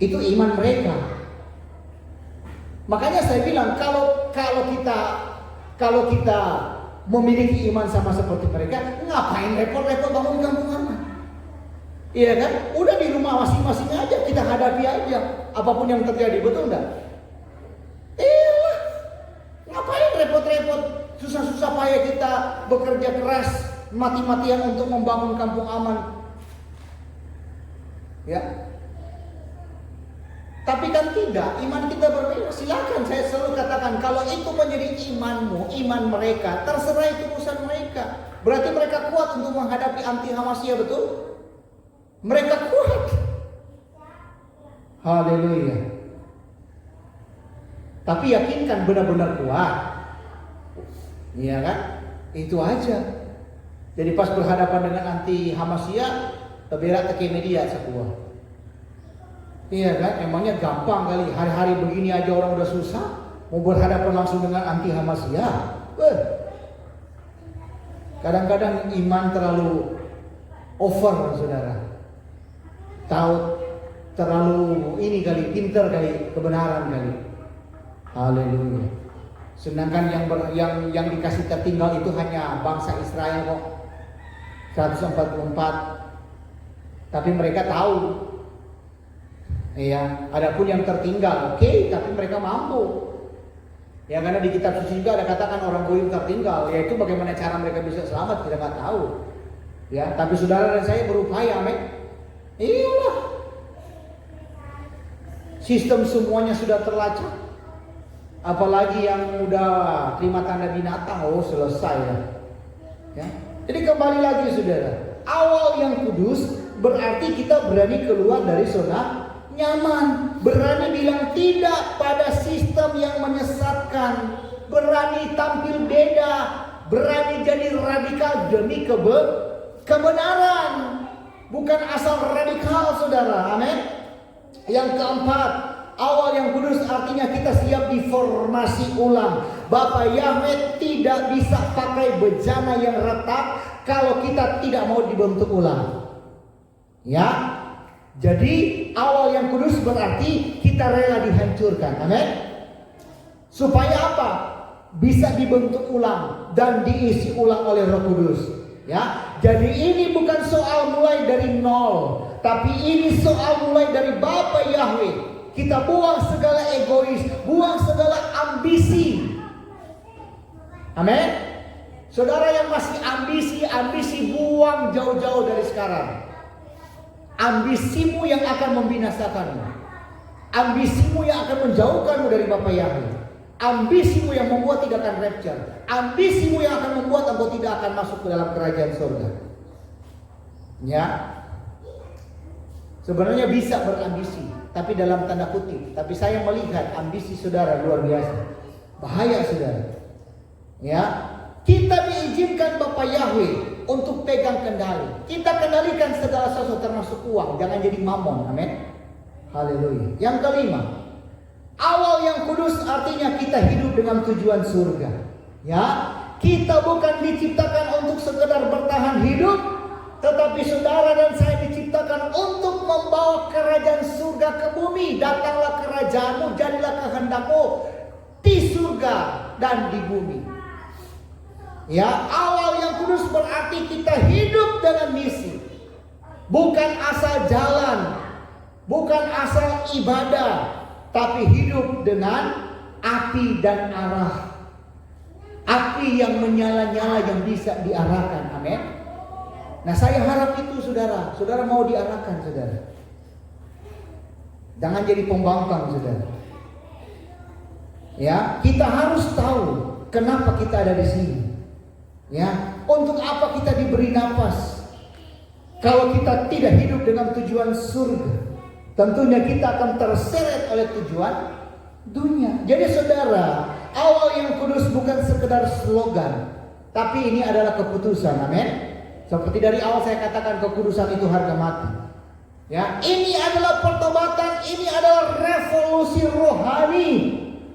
Itu iman mereka. Makanya saya bilang kalau kita memiliki iman sama seperti mereka, ngapain repot-repot bangun kampung aman? Iya kan? Udah di rumah masing-masing aja, kita hadapi aja apapun yang terjadi, betul enggak? Iyalah, ngapain repot-repot, susah-susah payah kita bekerja keras, mati-matian untuk membangun kampung aman. Ya. Tapi kan tidak, iman kita berbeda. Silakan, saya selalu katakan, kalau itu menjadi imanmu, iman mereka, terserah itu urusan mereka. Berarti mereka kuat untuk menghadapi anti Hamasiyah, betul? Mereka kuat. Haleluya. Tapi yakinkan benar-benar kuat. Iya kan? Itu aja. Jadi pas berhadapan dengan anti Hamasiyah, berak teke media sebuah. Iya kan? Emangnya gampang kali. Hari-hari begini aja orang udah susah, mau berhadapan langsung dengan anti Hamasiyah. Kadang-kadang iman terlalu over, saudara. Tahu terlalu ini kali, pintar kali, kebenaran kali. Haleluya. Sedangkan yang dikasih tertinggal itu hanya bangsa Israel kok. 144. Tapi mereka tahu. Iya, adapun yang tertinggal, oke, tapi mereka mampu. Ya, karena di kitab suci juga ada katakan orang goyim tertinggal, yaitu bagaimana cara mereka bisa selamat kita nggak tahu. Ya, tapi saudara dan saya berupaya, amin. Iyalah. Sistem semuanya sudah terlacak. Apalagi yang udah terima tanda binatang, oh selesai lah. Ya. Jadi kembali lagi saudara, awal yang kudus berarti kita berani keluar dari zona nyaman, berani bilang tidak pada sistem yang menyesatkan, berani tampil beda, berani jadi radikal demi kebenaran, bukan asal radikal saudara, amin. Yang keempat, awal yang kudus artinya kita siap diformasi ulang. Bapa Yahweh tidak bisa pakai bejana yang retak kalau kita tidak mau dibentuk ulang. Ya. Jadi awal yang kudus berarti kita rela dihancurkan. Amin. Supaya apa? Bisa dibentuk ulang dan diisi ulang oleh Roh Kudus. Ya. Jadi ini bukan soal mulai dari nol, tapi ini soal mulai dari Bapa Yahweh. Kita buang segala egois, buang segala ambisi. Amin. Saudara yang masih ambisi buang jauh-jauh dari sekarang. Ambisimu yang akan membinasakanmu, ambisimu yang akan menjauhkanmu dari Bapa Yahweh, ambisimu yang membuat tidak akan rapture, ambisimu yang akan membuat engkau tidak akan masuk ke dalam kerajaan surga. Ya, sebenarnya bisa berambisi, tapi dalam tanda kutip. Tapi saya melihat ambisi saudara luar biasa, bahaya saudara. Ya, kita diizinkan Bapa Yahweh untuk pegang kendali. Kita kendalikan segala sesuatu termasuk uang. Jangan jadi mamon. Amin. Haleluya. Yang kelima, awal yang kudus artinya kita hidup dengan tujuan surga. Ya, kita bukan diciptakan untuk sekedar bertahan hidup, tetapi saudara dan saya diciptakan untuk membawa kerajaan surga ke bumi. Datanglah kerajaanmu, jadilah kehendakmu di surga dan di bumi. Ya, awal yang kudus berarti kita hidup dengan misi. Bukan asal jalan, bukan asal ibadah, tapi hidup dengan api dan arah. Api yang menyala-nyala yang bisa diarahkan. Amin. Nah, saya harap itu saudara. Saudara mau diarahkan saudara. Jangan jadi pembangkang saudara. Ya, kita harus tahu kenapa kita ada di sini. Ya, untuk apa kita diberi nafas? Kalau kita tidak hidup dengan tujuan surga, tentunya kita akan terseret oleh tujuan dunia. Jadi saudara, awal yang kudus bukan sekedar slogan, tapi ini adalah keputusan. Amin. Seperti dari awal saya katakan, kekudusan itu harga mati. Ya, ini adalah pertobatan, ini adalah revolusi rohani.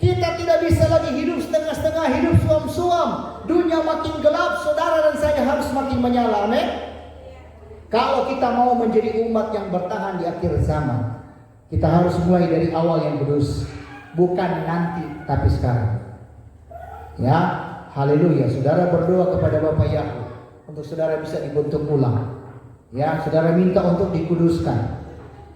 Kita tidak bisa lagi hidup setengah-setengah, hidup suam-suam. Dunia makin gelap, saudara dan saya harus makin menyala. Amin. Kalau kita mau menjadi umat yang bertahan di akhir zaman, kita harus mulai dari awal yang kudus, bukan nanti tapi sekarang. Ya, haleluya. Saudara berdoa kepada Bapa Yahweh untuk saudara bisa dibentuk ulang. Ya, saudara minta untuk dikuduskan.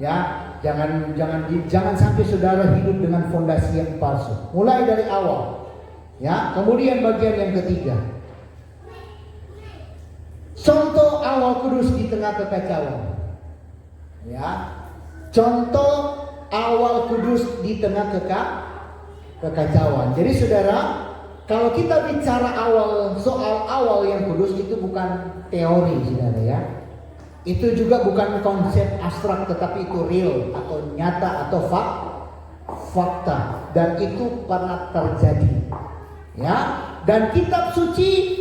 Ya, jangan sampai saudara hidup dengan fondasi yang palsu. Mulai dari awal. Ya, kemudian bagian yang ketiga. Contoh awal kudus di tengah kekacauan. Ya. Contoh awal kudus di tengah kekacauan. Jadi saudara, kalau kita bicara soal awal yang kudus, itu bukan teori, saudara ya. Itu juga bukan konsep abstrak, tetapi itu real atau nyata atau fakta, dan itu pernah terjadi. Ya, dan kitab suci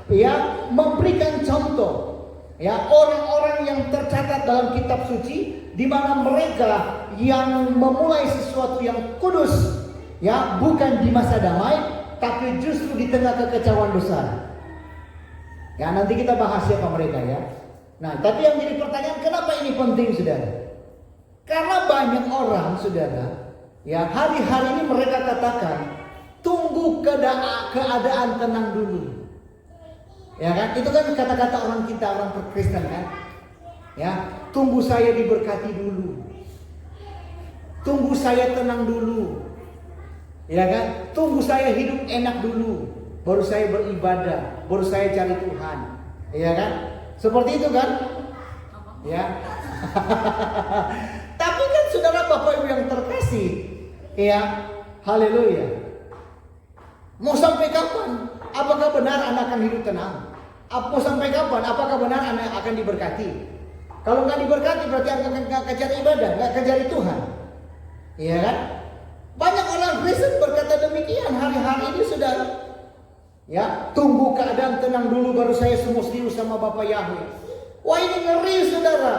ya memberikan contoh. Ya, orang-orang yang tercatat dalam kitab suci, di mana mereka yang memulai sesuatu yang kudus, ya, bukan di masa damai, tapi justru di tengah kekacauan besar. Ya, nanti kita bahas siapa mereka ya. Nah, tapi yang jadi pertanyaan, kenapa ini penting, saudara? Karena banyak orang, saudara, ya, hari-hari ini mereka katakan, tunggu keadaan tenang dulu. Ya kan? Itu kan kata-kata orang kita, orang Kristen kan? Ya, tunggu saya diberkati dulu. Tunggu saya tenang dulu. Ya kan? Tunggu saya hidup enak dulu, baru saya beribadah, baru saya cari Tuhan. Ya kan? Seperti itu kan? Ya. Tapi kan saudara Bapak Ibu yang terkasih, ya, haleluya. Mau sampai kapan? Apakah benar Anda akan hidup tenang? Mau sampai kapan? Apakah benar Anda akan diberkati? Kalau nggak diberkati berarti Anda nggak cari ibadah, nggak cari Tuhan. Iya kan? Banyak orang Kristen berkata demikian hari-hari ini, saudara. Ya, tunggu keadaan tenang dulu baru saya semua serius sama Bapak Yahweh. Wah, ini ngeri, saudara.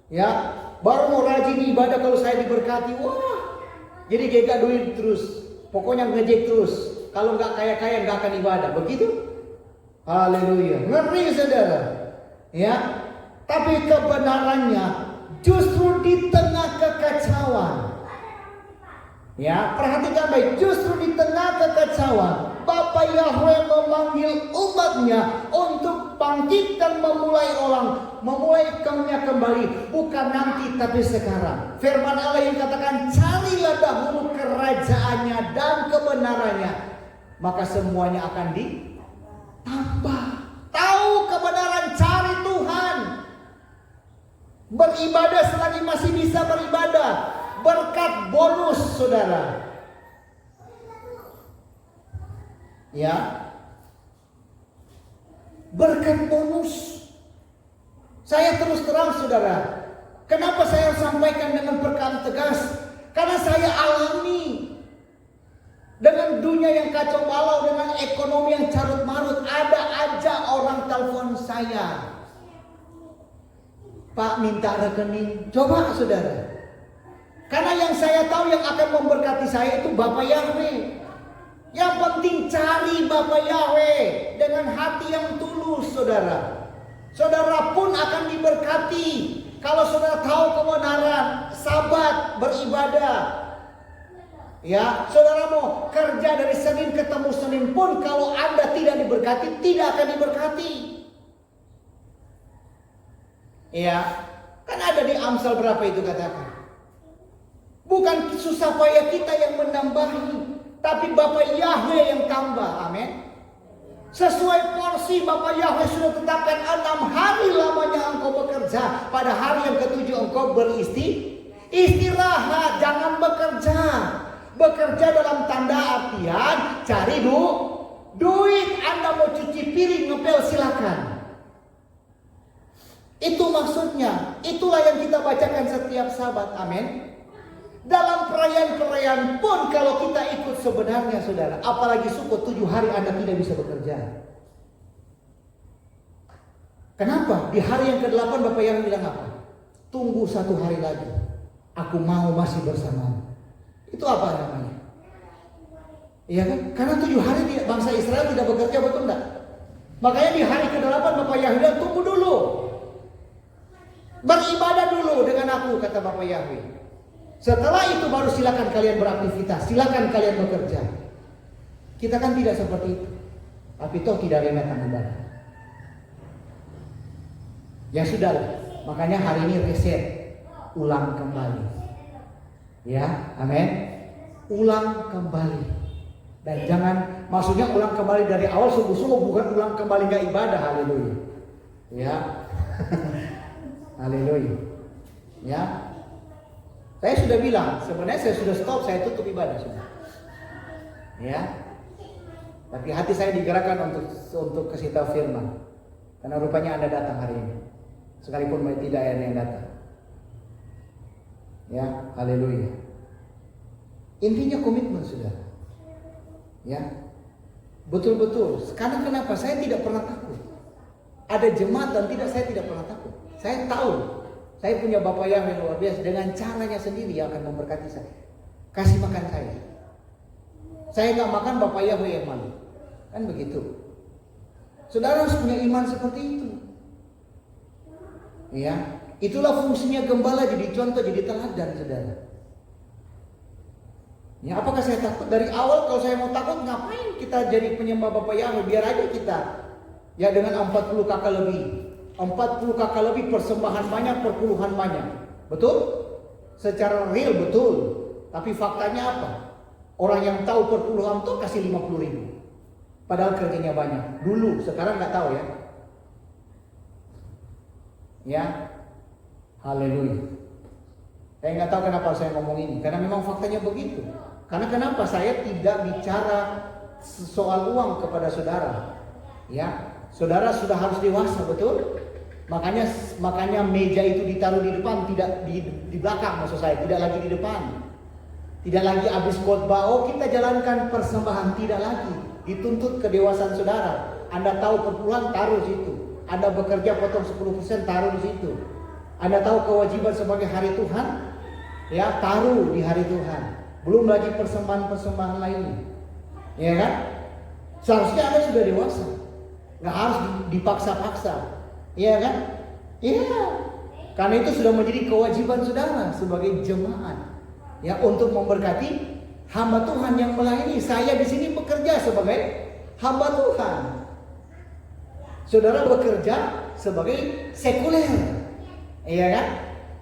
Ya, baru mau rajin ibadah kalau saya diberkati. Wah, jadi gak duit terus. Pokoknya ngejek terus. Kalau nggak kaya-kaya nggak akan ibadah. Begitu? Haleluya. Ngeri, saudara. Ya, tapi kebenarannya justru di tengah kekacauan. Ya, perhatikan baik. Justru di tengah kekacauan, Bapa Yahweh memanggil umatnya untuk bangkit dan memulaikannya kembali. Bukan nanti tapi sekarang. Firman Allah yang katakan, carilah dahulu kerajaannya dan kebenarannya, maka semuanya akan ditambah. Tahu kebenaran, cari Tuhan. Beribadah selagi masih bisa beribadah. Berkat bonus, saudara. Ya, berkat bonus. Saya terus terang, saudara, kenapa saya sampaikan dengan perkataan tegas? Karena saya alami dengan dunia yang kacau balau, dengan ekonomi yang carut marut. Ada aja orang telepon saya, Pak, minta rekening. Coba, saudara. Karena yang saya tahu yang akan memberkati saya itu Bapak Yahweh. Yang penting cari Bapa Yahweh dengan hati yang tulus, saudara. Saudara pun akan diberkati kalau saudara tahu kebenaran, sabat, beribadah. Ya, saudara mau kerja dari Senin ketemu Senin pun, kalau Anda tidak diberkati, tidak akan diberkati. Ya, kan ada di Amsal berapa itu katakan. Bukan susah payah kita yang menambahi, tapi Bapak Yahweh yang tambah. Amin. Sesuai porsi Bapak Yahweh sudah tetapkan 6 hari lamanya engkau bekerja. Pada hari yang ke-7 engkau istirahat. Jangan bekerja. Bekerja dalam tanda artian cari duit. Anda mau cuci piring, ngepel, silakan. Itu maksudnya. Itulah yang kita bacakan setiap Sabat. Amin. Dalam perayaan-perayaan pun kalau kita ikut sebenarnya, saudara, apalagi Sukot 7 hari Anda tidak bisa bekerja. Kenapa? Di hari yang ke-8 Bapak Yahweh bilang apa? Tunggu 1 hari lagi. Aku mau masih bersamamu. Itu apa namanya? Iya kan? Karena 7 hari bangsa Israel tidak bekerja, betul enggak? Makanya di hari ke-8 Bapak Yahweh bilang, tunggu dulu. Beribadah dulu dengan aku, kata Bapak Yahweh. Setelah itu baru silakan kalian beraktivitas, silakan kalian bekerja. Kita kan tidak seperti itu. Tapi toh tidak remeh ibadah. Ya sudah, makanya hari ini reset, ulang kembali. Ya, amin. Ulang kembali. Dan jangan, maksudnya ulang kembali dari awal sungguh-sungguh, bukan ulang kembali gak ibadah. Haleluya. Ya. Haleluya. Ya. Saya sudah bilang, sebenarnya saya sudah stop, saya tutup ibadah sudah. Ya. Tapi hati saya digerakkan untuk kasih tahu firman. Karena rupanya Anda datang hari ini. Sekalipun tidak ada yang datang. Ya, haleluya. Intinya komitmen, saudara. Ya, betul-betul. Sekarang kenapa saya tidak pernah takut? Ada jemaat dan saya tidak pernah takut. Saya tahu, saya punya Bapak yang luar biasa, dengan caranya sendiri yang akan memberkati saya. Kasih makan saya. Saya nggak makan, Bapak Yahweh yang malu. Kan begitu. Saudara harus punya iman seperti itu. Ya, itulah fungsinya gembala, jadi contoh, jadi teladan, saudara. Ya, apakah saya takut? Dari awal kalau saya mau takut, ngapain kita jadi penyembah Bapak Yahweh? Biar aja kita ya dengan 40 kakak lebih. 40 kakak lebih, persembahan banyak, perpuluhan banyak. Betul? Secara real betul. Tapi faktanya apa? Orang yang tahu perpuluhan tuh kasih 50.000. Padahal kerjanya banyak. Dulu, sekarang nggak tahu ya. Ya, haleluya. Saya nggak tahu kenapa saya ngomong ini, karena memang faktanya begitu. Karena kenapa saya tidak bicara soal uang kepada saudara? Ya, saudara sudah harus dewasa, betul? Makanya meja itu ditaruh di depan, tidak di belakang, maksud saya, tidak lagi di depan. Tidak lagi habis khotbah, oh kita jalankan persembahan, tidak lagi. Dituntut kedewasaan saudara. Anda tahu perpuluhan, taruh situ. Anda bekerja potong 10%, taruh di situ. Anda tahu kewajiban sebagai hari Tuhan, ya taruh di hari Tuhan. Belum lagi persembahan-persembahan lainnya, ya kan? Seharusnya Anda sudah dewasa, nggak harus dipaksa-paksa, ya kan? Iya, karena itu sudah menjadi kewajiban saudara sebagai jemaat, ya untuk memberkati hamba Tuhan yang melayani. Saya di sini bekerja sebagai hamba Tuhan. Saudara bekerja sebagai sekuler, iya kan?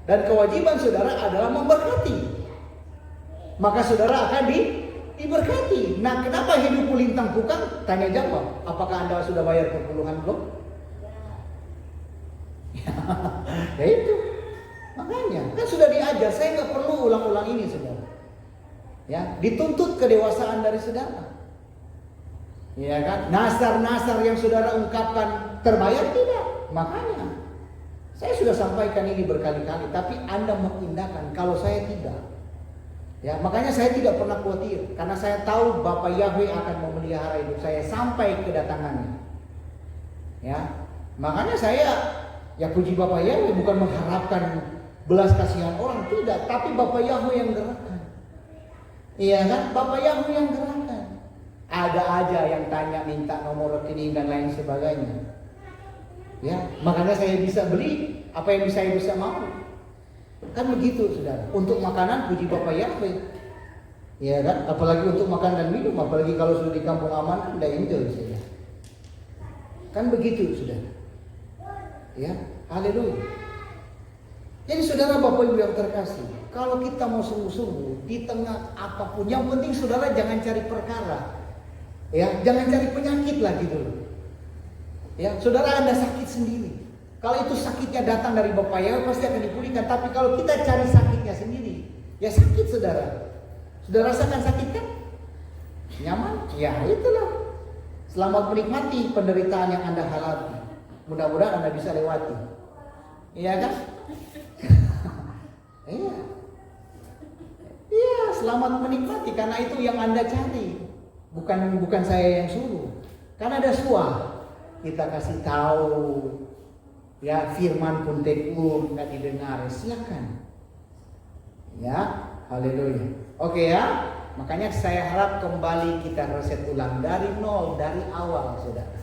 Dan kewajiban saudara adalah memberkati. Maka saudara akan diberkati. Nah, kenapa hidup lintang kukang? Tanya jawab. Apakah Anda sudah bayar perpuluhan belum? Ya itu. Makanya kan sudah diajar. Saya nggak perlu ulang-ulang ini, saudara. Ya, dituntut kedewasaan dari saudara. Ya kan? Nasar-nasar yang saudara ungkapkan terbayar tidak? Makanya saya sudah sampaikan ini berkali-kali, tapi Anda mengindahkan. Kalau saya tidak. Ya, makanya saya tidak pernah khawatir, karena saya tahu Bapak Yahweh akan memelihara hidup saya sampai kedatangannya. Ya, makanya saya ya puji Bapak Yahweh, bukan mengharapkan belas kasihan orang, tidak, tapi Bapak Yahweh yang gerakkan. Iya kan? Bapak Yahweh yang gerakkan. Ada aja yang tanya minta nomor rekening dan lain sebagainya. Ya, makanya saya bisa beli apa yang saya bisa mau. Kan begitu, saudara. Untuk makanan puji Bapak Yahweh, ya kan? Apalagi untuk makan dan minum, apalagi kalau sudah di kampung aman kan udah enjoy saudara. Kan begitu, saudara. Ya, haleluya. Jadi saudara, Bapak Ibu yang terkasih, kalau kita mau sungguh-sungguh di tengah apapun, yang penting saudara jangan cari perkara, ya, jangan cari penyakit lagi dulu. Ya, saudara Anda sakit sendiri. Kalau itu sakitnya datang dari Bapak Yahweh, pasti akan dipulihkan. Tapi kalau kita cari sakitnya sendiri, ya sakit, saudara. Sudah rasakan sakit kan? Nyaman? Ya itulah. Selamat menikmati penderitaan yang Anda hadapi. Mudah-mudahan Anda bisa lewati. Iya kan? Iya. Iya, selamat menikmati, karena itu yang Anda cari. Bukan saya yang suruh. Karena ada suah. Kita kasih tahu. Ya, firman pun tegur, nggak didengar. Silakan. Ya, haleluya. Oke ya. Makanya saya harap kembali kita reset ulang dari nol, dari awal, saudara.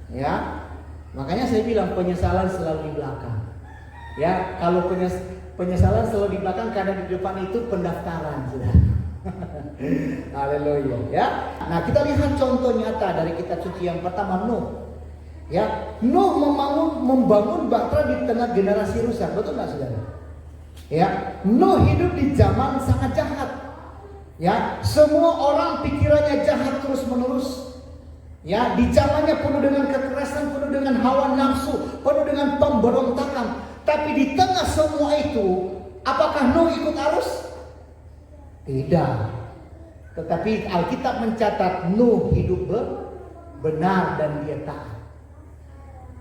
Ya, makanya saya bilang penyesalan selalu di belakang. Ya, kalau penyesalan selalu di belakang karena di depan itu pendaftaran, saudara. Haleluya. Ya. Nah, kita lihat contoh nyata dari kitab suci yang pertama, Nuh. Ya, Nuh membangun bahtera di tengah generasi rusak, betul nggak, saudara? Ya, Nuh hidup di zaman sangat jahat. Ya, semua orang pikirannya jahat terus menerus. Ya, di zamannya penuh dengan kekerasan, penuh dengan hawa nafsu, penuh dengan pemberontakan. Tapi di tengah semua itu, apakah Nuh ikut arus? Tidak. Tetapi Alkitab mencatat Nuh hidup benar dan dia taat.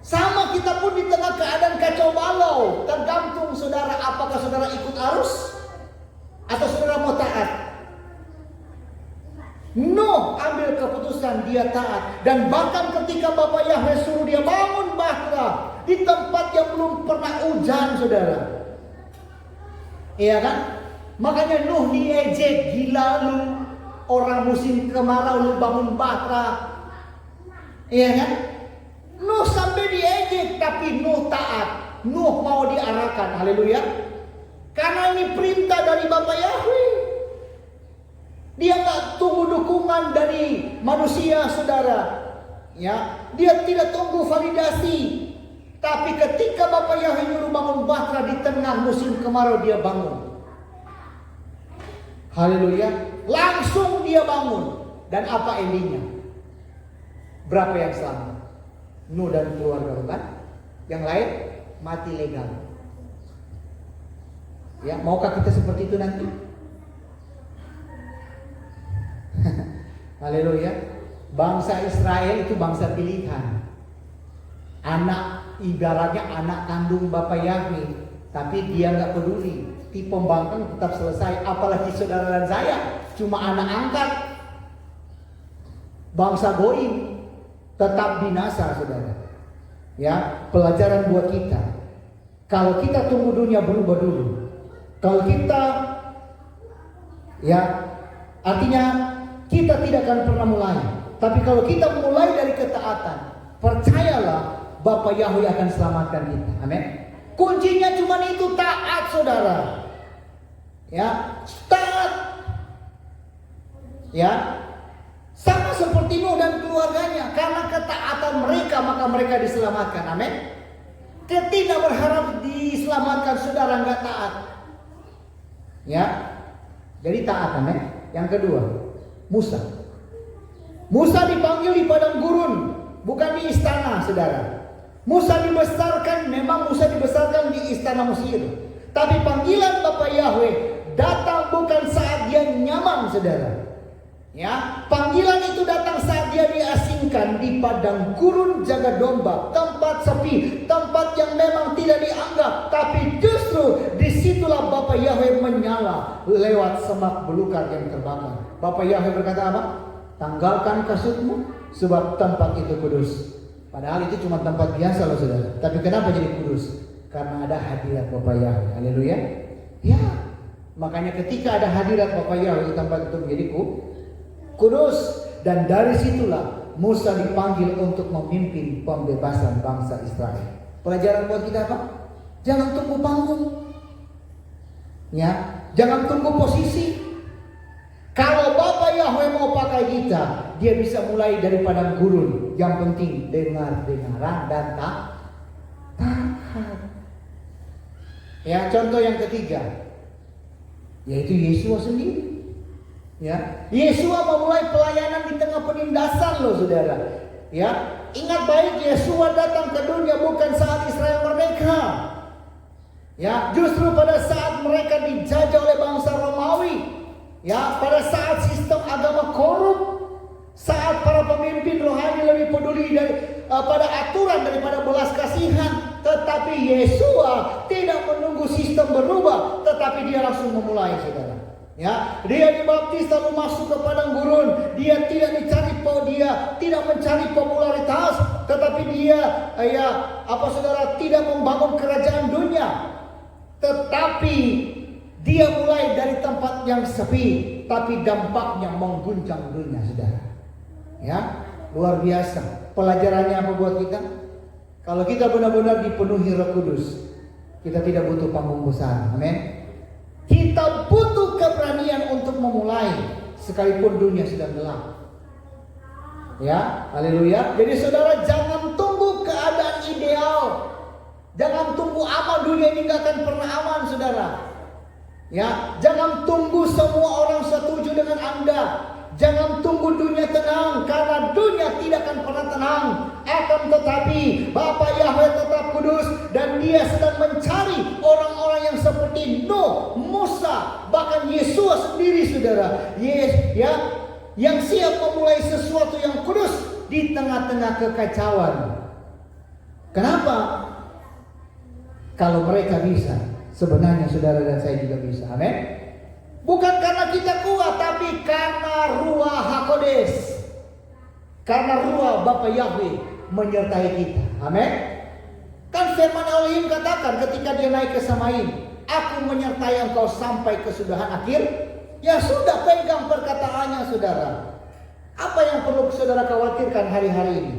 Sama kita pun di tengah keadaan kacau balau. Tergantung saudara, apakah saudara ikut arus atau saudara mau taat. Nuh ambil keputusan, dia taat. Dan bahkan ketika Bapak Yahweh suruh dia bangun bahtera di tempat yang belum pernah hujan, saudara. Iya kan? Makanya Nuh diejek, gila lu, orang musim kemarau lu bangun bahtera. Iya kan? Nuh sampai diejek, tapi Nuh taat. Nuh mau diarahkan, haleluya. Karena ini perintah dari Bapak Yahweh. Dia nggak tunggu dukungan dari manusia, saudara. Ya, dia tidak tunggu validasi. Tapi ketika Bapak Yahweh nyuruh bangun bahtera di tengah musim kemarau, dia bangun. Haleluya. Langsung dia bangun. Dan apa endingnya? Berapa yang selamat? Nuh dan keluarga, bukan? Yang lain mati legal. Ya, maukah kita seperti itu nanti? Haleluya. Bangsa Israel itu bangsa pilihan. Anak, ibaratnya anak kandung Bapak Yahweh. Tapi dia nggak peduli. Di pembangkang tetap selesai. Apalagi saudara dan saya cuma anak angkat. Bangsa goim tetap binasa, saudara. Ya, pelajaran buat kita. Kalau kita tunggu dunia berubah dulu. Kalau kita, ya, artinya kita tidak akan pernah mulai. Tapi kalau kita mulai dari ketaatan, percayalah Bapak Yahweh akan selamatkan kita. Amin. Kuncinya cuma itu, taat, saudara. Ya, taat. Ya, sama seperti Nuh dan keluarganya. Karena ketaatan mereka, maka mereka diselamatkan. Amin. Tidak berharap diselamatkan, saudara nggak taat. Ya, jadi taat. Amin. Yang kedua, Musa. Musa dipanggil di padang gurun, bukan di istana, saudara. Musa dibesarkan, memang Musa dibesarkan di istana Mesir. Tapi panggilan Bapak Yahweh datang bukan saat dia nyaman, saudara. Ya, panggilan itu datang saat dia diasingkan di padang gurun jaga domba, tempat sepi, tempat yang memang tidak dianggap. Tapi justru disitulah Bapak Yahweh menyala lewat semak belukar yang terbakar. Bapak Yahweh berkata apa? Tanggalkan kasutmu, sebab tempat itu kudus. Padahal itu cuma tempat biasa loh, saudara. Tapi kenapa jadi kudus? Karena ada hadirat Bapak Yahweh. Haleluya. Ya, makanya ketika ada hadirat Bapak Yahweh, tempat itu menjadi kudus. Dan dari situlah Musa dipanggil untuk memimpin pembebasan bangsa Israel. Pelajaran buat kita apa? Jangan tunggu panggung. Ya, jangan tunggu posisi. Kalau Bapak Yahweh mau pakai kita, dia bisa mulai dari padang gurun. Yang penting dengar-dengaran dan taat. Ya, contoh yang ketiga, yaitu Yesua sendiri. Ya, Yesua memulai pelayanan di tengah penindasan loh, saudara. Ya, ingat baik, Yesua datang ke dunia bukan saat Israel merdeka. Ya, justru pada saat mereka dijajah oleh bangsa Romawi. Ya, pada saat sistem agama korup, saat para pemimpin rohani lebih peduli pada aturan daripada belas kasihan. Tetapi Yesua tidak menunggu sistem berubah, tetapi dia langsung memulai, saudara. Ya, dia dibaptis lalu masuk ke padang gurun. Dia tidak tidak mencari popularitas, tetapi dia saudara, tidak membangun kerajaan dunia. Tetapi dia mulai dari tempat yang sepi, tapi dampaknya mengguncang dunia, saudara. Ya, luar biasa. Pelajarannya apa buat kita? Kalau kita benar-benar dipenuhi Roh Kudus, kita tidak butuh panggung besar. Amin. Kita butuh keberanian untuk memulai sekalipun dunia sedang gelap. Ya, haleluya. Jadi saudara, jangan tunggu keadaan ideal. Jangan tunggu aman, dunia ini gak akan pernah aman, saudara. Ya, jangan tunggu semua orang setuju dengan Anda. Jangan tunggu dunia tenang, karena dunia tidak akan pernah tenang. Akan tetapi Bapa Yahweh tetap kudus, dan Dia sedang mencari orang-orang yang seperti Nuh, Musa, bahkan Yesus sendiri, saudara. Yang siap memulai sesuatu yang kudus di tengah-tengah kekacauan. Kenapa? Kalau mereka bisa, sebenarnya saudara dan saya juga bisa. Amin. Bukan karena kita kuat, tapi karena Ruach HaKodes. Karena Ruach Bapa Yahweh menyertai kita. Amin. Kan firman Elohim katakan ketika dia naik ke Samaim, aku menyertai engkau sampai kesudahan akhir. Ya sudah, pegang perkataannya, saudara. Apa yang perlu saudara khawatirkan hari-hari ini?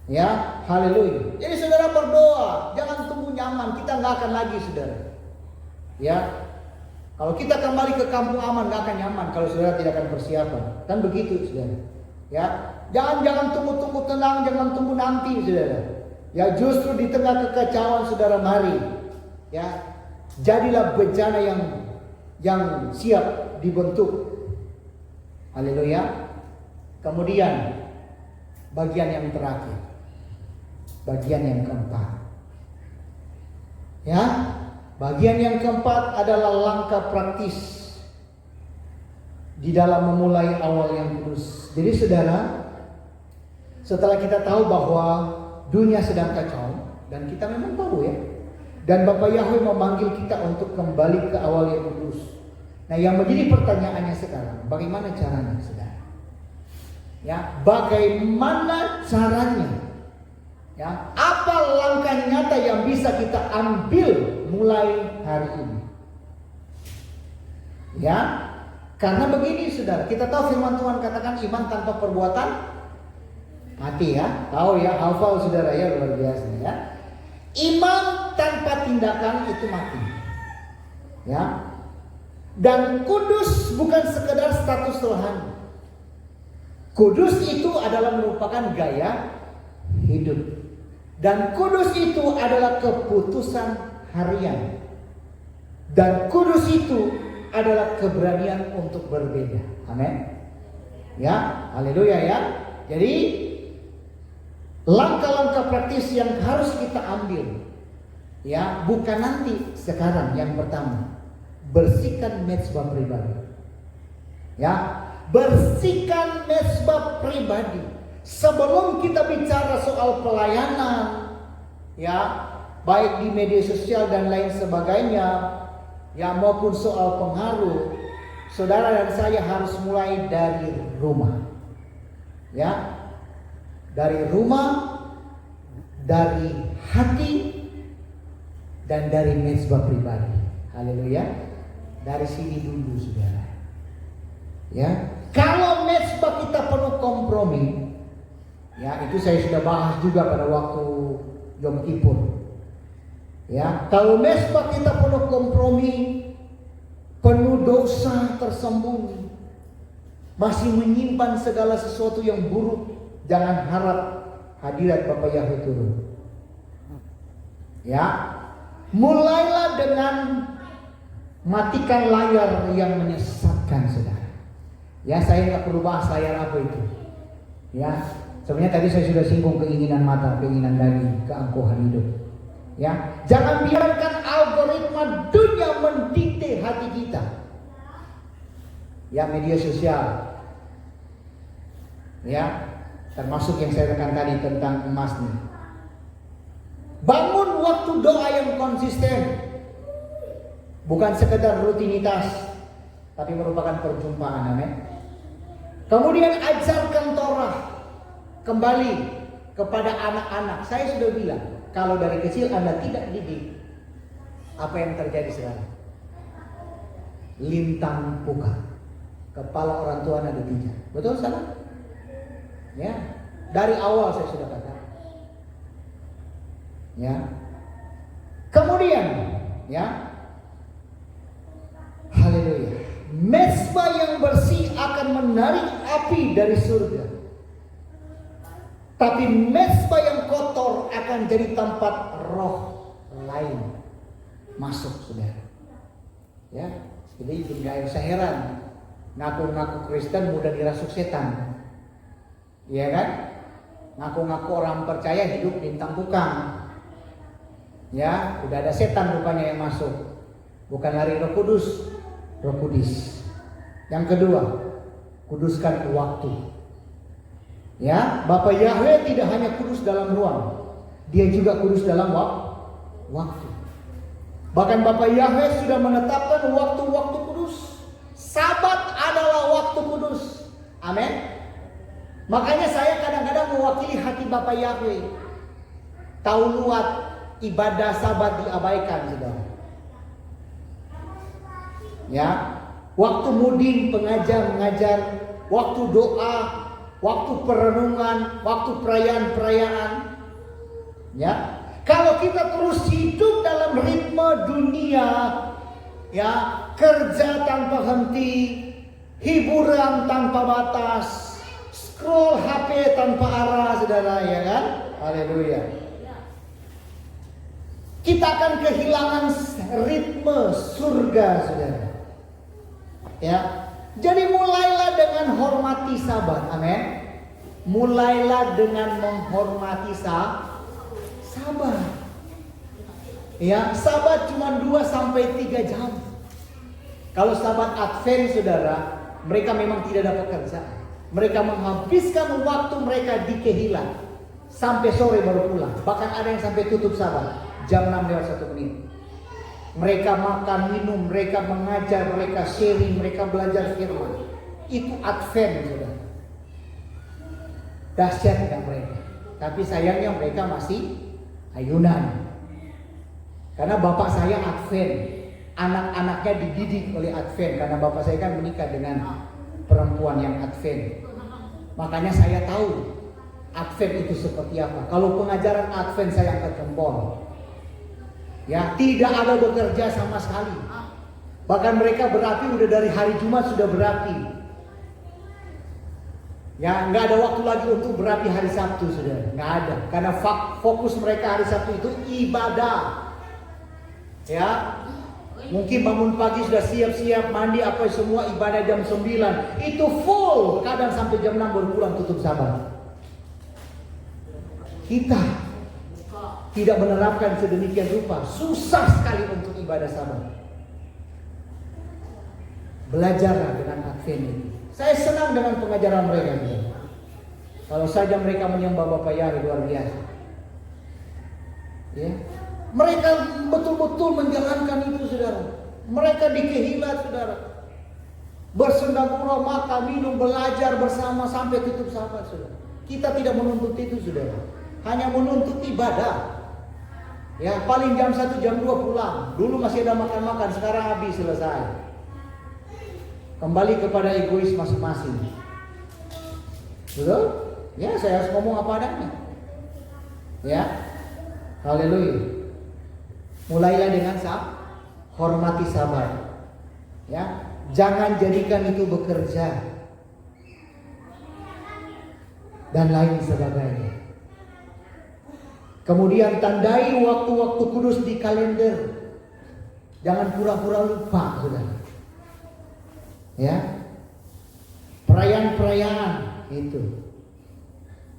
Ya, haleluya. Jadi saudara berdoa, jangan tunggu nyaman, kita nggak akan lagi, saudara. Ya, kalau kita kembali ke kampung aman, nggak akan nyaman kalau saudara tidak akan persiapan. Kan begitu, saudara. Ya, jangan tunggu tenang, jangan tunggu nanti, saudara. Ya, justru di tengah kekacauan, saudara, mari, ya, jadilah bejana yang siap dibentuk. Haleluya. Kemudian bagian yang terakhir, bagian yang keempat. Ya, bagian yang keempat adalah langkah praktis di dalam memulai awal yang kudus. Jadi saudara, setelah kita tahu bahwa dunia sedang kacau, dan kita memang tahu ya, dan Bapa Yahweh memanggil kita untuk kembali ke awal yang kudus. Nah, yang menjadi pertanyaannya sekarang, bagaimana caranya, saudara? Ya, bagaimana caranya? Ya, apa langkah nyata yang bisa kita ambil mulai hari ini? Ya, karena begini, saudara, kita tahu firman Tuhan katakan iman tanpa perbuatan mati, ya. Tahu ya, hafal saudara ya, luar biasa ya. Iman tanpa tindakan itu mati. Ya. Dan kudus bukan sekedar status rohani. Kudus itu adalah merupakan gaya hidup. Dan kudus itu adalah keputusan harian. Dan kudus itu adalah keberanian untuk berbeda. Amin. Ya, haleluya ya. Jadi langkah-langkah praktis yang harus kita ambil, ya, bukan nanti, sekarang. Yang pertama, bersihkan mezbah pribadi. Ya, bersihkan mezbah pribadi. Sebelum kita bicara soal pelayanan, ya, baik di media sosial dan lain sebagainya, ya, maupun soal pengaruh, saudara dan saya harus mulai dari rumah. Ya, dari rumah, dari hati, dan dari mezbah pribadi. Haleluya. Dari sini dulu, saudara. Ya, kalau mezbah kita penuh kompromi, ya, itu saya sudah bahas juga pada waktu Yom Kippur. Ya, kalau mezbah kita penuh kompromi, penuh dosa tersembunyi, masih menyimpan segala sesuatu yang buruk, jangan harap hadirat Bapa Yahweh turun. Ya, mulailah dengan matikan layar yang menyesatkan, saudara. Ya, saya nggak perlu bahas layar apa itu. Ya, sebenarnya tadi saya sudah singgung keinginan mata, keinginan daging, keangkuhan hidup. Ya, jangan biarkan algoritma dunia mendikte hati kita. Ya, media sosial. Ya, termasuk yang saya tekan tadi tentang emas nih. Bangun waktu doa yang konsisten. Bukan sekedar rutinitas. tapi merupakan perjumpaan. Amin. Kemudian ajarkan Torah kembali kepada anak-anak. Saya sudah bilang, kalau dari kecil Anda tidak didik, apa yang terjadi sekarang? Lintang puka, kepala orang tua Anda dipijak. Betul salah? Ya, dari awal saya sudah katakan. Ya. Kemudian, ya, haleluya. Mezbah yang bersih akan menarik api dari surga. Tapi mezbah yang kotor akan jadi tempat roh lain masuk, saudara. Ya, jadi nggak usah heran ngaku-ngaku Kristen mudah dirasuk setan. Iya kan? Ngaku-ngaku orang percaya hidup bintang tukang. Ya, udah ada setan rupanya yang masuk. Bukan lari Roh Kudus, Roh Kudus. Yang kedua, kuduskan waktu. Ya, Bapa Yahweh tidak hanya kudus dalam ruang, Dia juga kudus dalam waktu. Bahkan Bapa Yahweh sudah menetapkan waktu-waktu kudus. Sabat adalah waktu kudus. Amin. Makanya saya kadang-kadang mewakili hati Bapa Yahweh. Tahu luat ibadah sabat diabaikan, saudara. Ya, waktu muding mengajar, waktu doa, waktu perenungan, waktu perayaan-perayaan. Ya, kalau kita terus hidup dalam ritme dunia, ya, kerja tanpa henti, hiburan tanpa batas, scroll HP tanpa arah, saudara, ya kan? Haleluya. Kita akan kehilangan ritme surga, saudara. Ya, jadi mulailah dengan hormati Sabat, amin. Mulailah dengan menghormati Sabat. Ya, Sabat cuma 2 sampai 3 jam. Kalau Sabat Advent, saudara, mereka memang tidak dapat kerja. Mereka menghabiskan waktu mereka di Kehila sampai sore baru pulang. Bahkan ada yang sampai tutup Sabat jam 6 lewat 1 menit. Mereka makan, minum, mereka mengajar, mereka sharing, mereka belajar firman. Itu Advent, saudara. Dahsyat dengan mereka. Tapi sayangnya mereka masih ayunan. Karena bapak saya Advent, anak-anaknya dididik oleh Advent. Karena bapak saya kan menikah dengan perempuan yang Advent. Makanya saya tahu Advent itu seperti apa. Kalau pengajaran Advent saya angkat jempol. Ya, tidak ada bekerja sama sekali. Bahkan mereka berapi udah dari hari Jumat sudah berapi. Ya, nggak ada waktu lagi untuk berapi hari Sabtu, saudara. Nggak ada. Karena fokus mereka hari Sabtu itu ibadah. Ya, mungkin bangun pagi sudah siap-siap mandi apa semua ibadah jam 9. Itu full. Kadang sampai jam 6 baru pulang tutup Sabat. Kita tidak menerapkan sedemikian rupa. Susah sekali untuk ibadah Sabat. Belajarlah dengan Advent ini. Saya senang dengan pengajaran mereka. Kalau saja mereka menyembah Bapa Yahweh, luar biasa. Ya. Mereka betul-betul menjalankan itu, saudara. Mereka di Kehila, saudara. Bersendagura, makan, minum, belajar bersama sampai tutup Sabat, saudara. Kita tidak menuntut itu, saudara. Hanya menuntut ibadah. Ya, paling jam 1, jam 2 pulang. Dulu masih ada makan-makan, sekarang habis, selesai. Kembali kepada egois masing-masing. Betul? Ya, saya harus ngomong apa adanya. Ya. Haleluya. Mulailah dengan hormati Sabat. Ya, jangan jadikan itu bekerja. Dan lain sebagainya. Kemudian tandai waktu-waktu kudus di kalender. Jangan pura-pura lupa, saudara. Ya, perayaan-perayaan itu.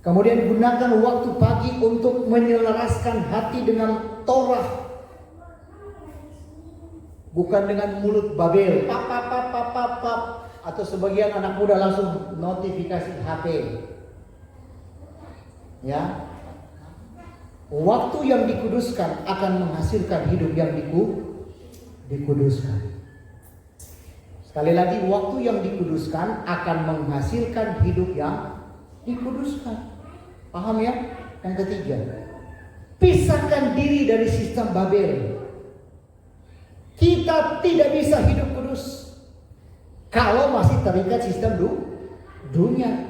Kemudian gunakan waktu pagi untuk menyelaraskan hati dengan Torah, bukan dengan mulut Babel. Pap. Atau sebagian anak muda langsung notifikasi HP. Ya, waktu yang dikuduskan akan menghasilkan hidup yang dikuduskan. Sekali lagi, waktu yang dikuduskan akan menghasilkan hidup yang dikuduskan. Paham ya? Yang ketiga, pisahkan diri dari sistem Babel. Kita tidak bisa hidup kudus kalau masih terikat sistem dunia.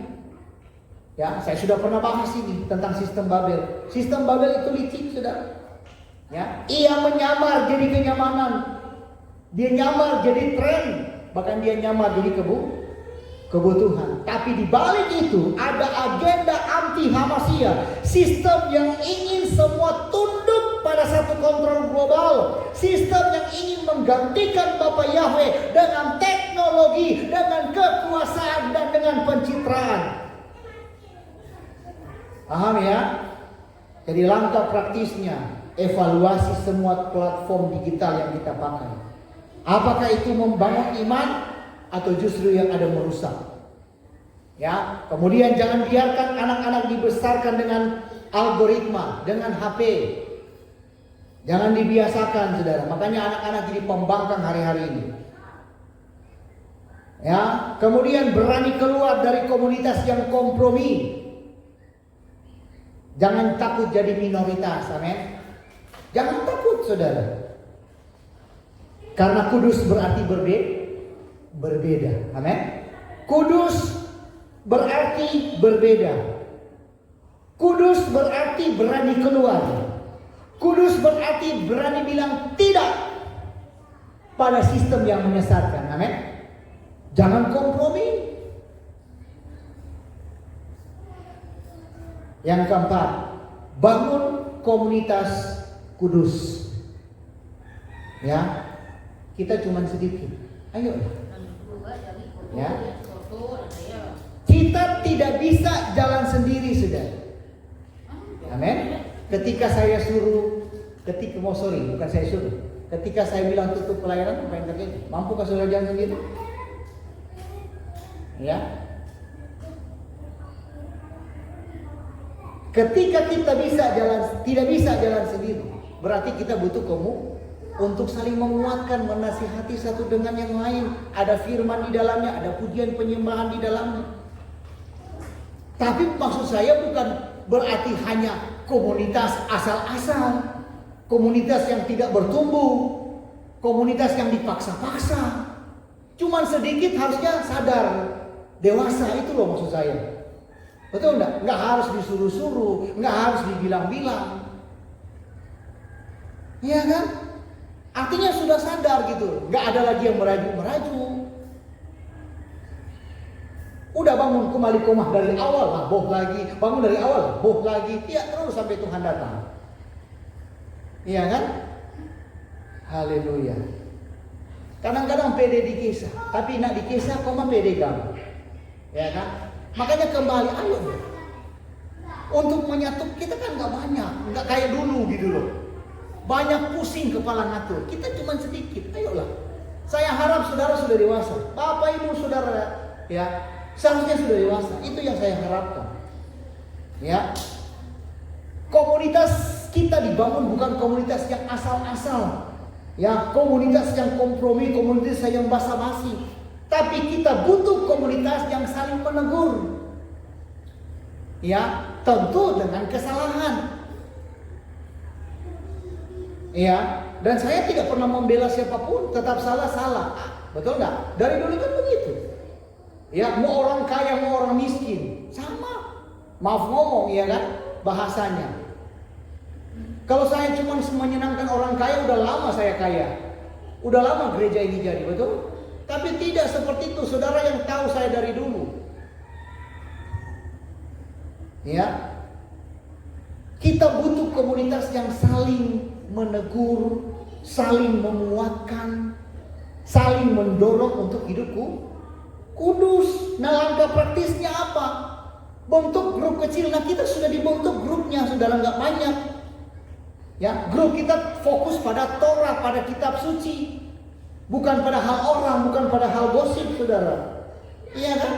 Ya, saya sudah pernah bahas ini tentang sistem Babel. Sistem Babel itu licik, saudara. Ya, ia menyamar jadi kenyamanan. Dia nyamar jadi tren, bahkan dia nyamar jadi kebutuhan. Tapi di balik itu ada agenda anti Hamasiyah, sistem yang ingin semua tunduk pada satu kontrol global, sistem yang ingin menggantikan Bapa Yahweh dengan teknologi, dengan kekuasaan dan dengan pencitraan. Paham ya? Jadi langkah praktisnya, evaluasi semua platform digital yang kita pakai. Apakah itu membangun iman atau justru yang ada merusak? Ya, kemudian jangan biarkan anak-anak dibesarkan dengan algoritma, dengan HP. Jangan dibiasakan, saudara. Makanya anak-anak jadi pembangkang hari-hari ini. Ya, kemudian berani keluar dari komunitas yang kompromi. Jangan takut jadi minoritas, amin. Jangan takut, saudara. Karena kudus berarti berbeda, amin. Kudus berarti berbeda. Kudus berarti berani keluar. Kudus berarti berani bilang tidak pada sistem yang menyesatkan, amin. Jangan kompromi. Yang keempat, bangun komunitas kudus. Ya, kita cuma sedikit. Ayo. Ya. Kita tidak bisa jalan sendiri, saudara. Amin. Ketika saya suruh, bukan saya suruh. Ketika saya bilang tutup pelayanan, apa yang terjadi? Mampukah saudara jalan sendiri? Ya. Ketika kita tidak bisa jalan sendiri, berarti kita butuh untuk saling menguatkan, menasihati satu dengan yang lain. Ada firman di dalamnya, ada pujian penyembahan di dalamnya. Tapi maksud saya bukan berarti hanya komunitas asal-asal, komunitas yang tidak bertumbuh, komunitas yang dipaksa-paksa. Cuman sedikit harusnya sadar, dewasa, itu loh maksud saya. Betul enggak? Enggak harus disuruh-suruh, enggak harus dibilang-bilang. Iya kan? Artinya sudah sadar gitu. Enggak ada lagi yang meraju-meraju. Udah bangun kembali komah dari awal lah, boh lagi. Bangun dari awal, boh lagi. Ya terus sampai Tuhan datang. Iya kan? Haleluya. Kadang-kadang pede di kisah, tapi nak di kisah koma pede kamu. Ya kan? Makanya kembali, ayo. Untuk menyatu kita kan gak banyak, gak kayak dulu gitu loh. Banyak pusing kepala ngatur, kita cuma sedikit, ayolah. Saya harap saudara sudah dewasa, bapak ibu saudara ya, seharusnya sudah dewasa. Itu yang saya harapkan. Ya. Komunitas kita dibangun bukan komunitas yang asal-asal. Ya, komunitas yang kompromi, komunitas yang basa-basi. Tapi kita butuh komunitas yang saling menegur. Ya, tentu dengan kesalahan. Ya, dan saya tidak pernah membela siapapun, tetap salah. Betul nggak? Dari dulu kan begitu. Ya, mau orang kaya, mau orang miskin, sama. Maaf ngomong, ya kan? Bahasanya. Kalau saya cuma menyenangkan orang kaya, udah lama saya kaya. Udah lama gereja ini jadi, betul? Tapi tidak seperti itu, saudara yang tahu saya dari dulu. Ya. Kita butuh komunitas yang saling menegur, saling menguatkan, saling mendorong untuk hidupku kudus. Nah, langkah praktisnya apa? Bentuk grup kecil. Nah, kita sudah dibentuk grupnya, saudara, nggak banyak. Ya, grup kita fokus pada Torah, pada kitab suci. Bukan pada hal orang, bukan pada hal gosip, saudara. Iya kan?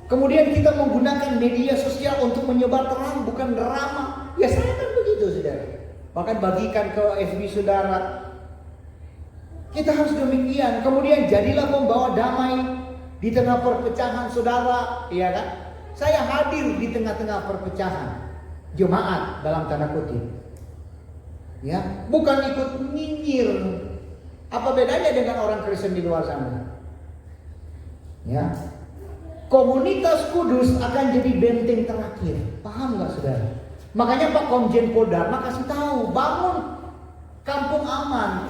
Kemudian kita menggunakan media sosial untuk menyebar terang, bukan drama. Ya saya kan begitu, saudara. Bahkan bagikan ke FB saudara. Kita harus demikian. Kemudian jadilah pembawa damai di tengah perpecahan saudara, ya kan? Saya hadir di tengah-tengah perpecahan jemaat dalam tanda kutip. Ya, bukan ikut nyinyir. Apa bedanya dengan orang Kristen di luar sana? Ya. Komunitas kudus akan jadi benteng terakhir. Paham nggak saudara? Makanya Pak Komjen Pol Dharma kasih tahu, bangun kampung aman.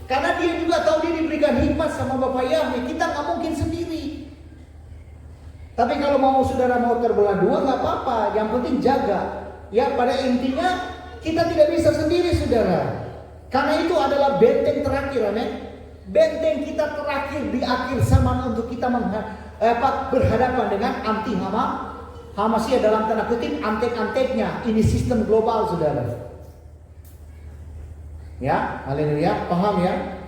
Karena dia juga tahu dia diberikan hikmat sama Bapak Yahweh. Kita nggak mungkin sendiri. Tapi kalau saudara mau terbelah dua nggak apa-apa. Yang penting jaga. Ya, pada intinya kita tidak bisa sendiri saudara. Karena itu adalah benteng terakhir, amin. Benteng kita terakhir di akhir zaman untuk kita berhadapan dengan anti hama. Hamasiyah dalam tanda kutip antek-anteknya. Ini sistem global saudara. Ya, haleluya, paham ya?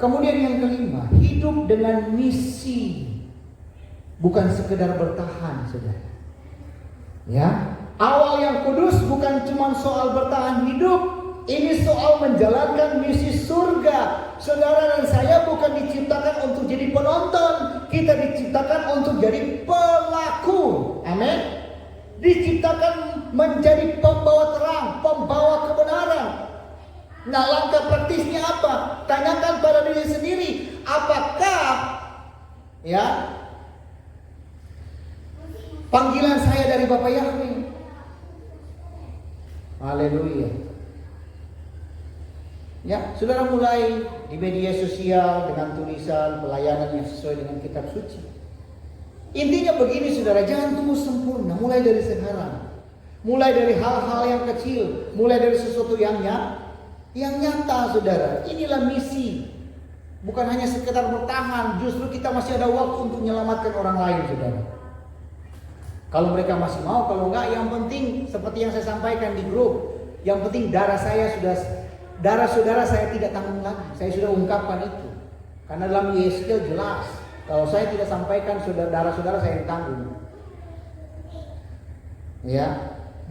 Kemudian yang kelima, hidup dengan misi. Bukan sekedar bertahan saudara. Ya, awal yang kudus bukan cuma soal bertahan hidup. Ini soal menjalankan misi surga. Saudara dan saya bukan diciptakan untuk jadi penonton. Kita diciptakan untuk jadi pelaku. Amin. Diciptakan menjadi pembawa terang, pembawa kebenaran. Nah, langkah praktisnya apa? Tanyakan pada diri sendiri. Apakah panggilan saya dari Bapak Yahweh? Haleluya. Ya, saudara mulai di media sosial dengan tulisan pelayanan yang sesuai dengan kitab suci. Intinya begini saudara, jangan tunggu sempurna, mulai dari sekarang. Mulai dari hal-hal yang kecil, mulai dari sesuatu yang nyata saudara. Inilah misi. Bukan hanya sekedar bertahan, justru kita masih ada waktu untuk menyelamatkan orang lain saudara. Kalau mereka masih mau, kalau enggak, yang penting seperti yang saya sampaikan di grup, yang penting darah saudara saya tidak tanggung lagi. Saya sudah ungkapkan itu. Karena dalam Yeskiel jelas, kalau saya tidak sampaikan darah saudara saya yang tanggung. Ya.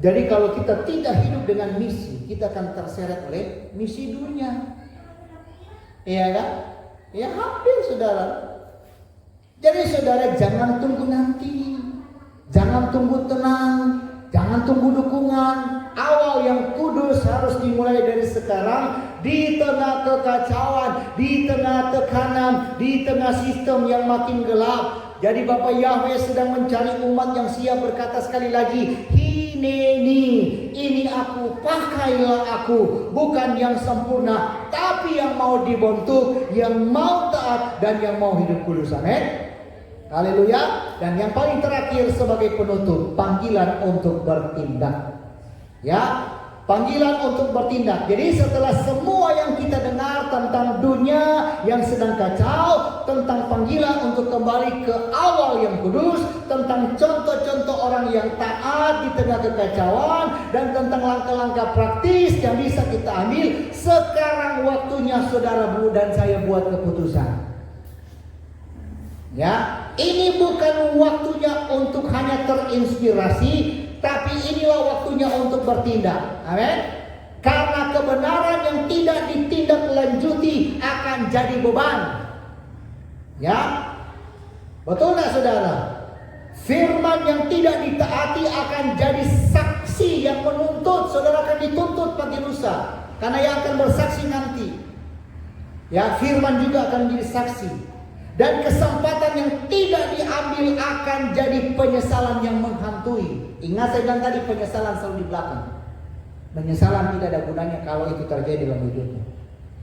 Jadi kalau kita tidak hidup dengan misi, kita akan terseret oleh misi dunia. Iya kan? Ya hampir saudara. Jadi saudara jangan tunggu nanti. Jangan tunggu tenang. Jangan tunggu dukungan. Awal yang kudus harus dimulai dari sekarang. Di tengah kekacauan, di tengah tekanan, di tengah sistem yang makin gelap. Jadi Bapak Yahweh sedang mencari umat yang siap berkata sekali lagi, Hineni, ini aku, pakailah aku. Bukan yang sempurna, tapi yang mau dibentuk, yang mau taat, dan yang mau hidup kudus. Amin. Haleluya. Dan yang paling terakhir sebagai penutup, panggilan untuk bertindak. Ya, panggilan untuk bertindak. Jadi setelah semua yang kita dengar tentang dunia yang sedang kacau, tentang panggilan untuk kembali ke awal yang kudus, tentang contoh-contoh orang yang taat di tengah kekacauan, dan tentang langkah-langkah praktis yang bisa kita ambil, sekarang waktunya saudara dan saya buat keputusan. Ya, ini bukan waktunya untuk hanya terinspirasi, tapi inilah waktunya untuk bertindak. Amin. Karena kebenaran yang tidak ditindaklanjuti akan jadi beban. Ya. Betul enggak saudara? Firman yang tidak ditaati akan jadi saksi yang menuntut. Saudara akan dituntut pagi lusa. Karena yang akan bersaksi nanti. Ya, firman juga akan menjadi saksi. Dan kesempatan yang tidak diambil akan jadi penyesalan yang menghantui. Ingat saya bilang tadi, penyesalan selalu di belakang. Penyesalan tidak ada gunanya kalau itu terjadi dalam hidupnya.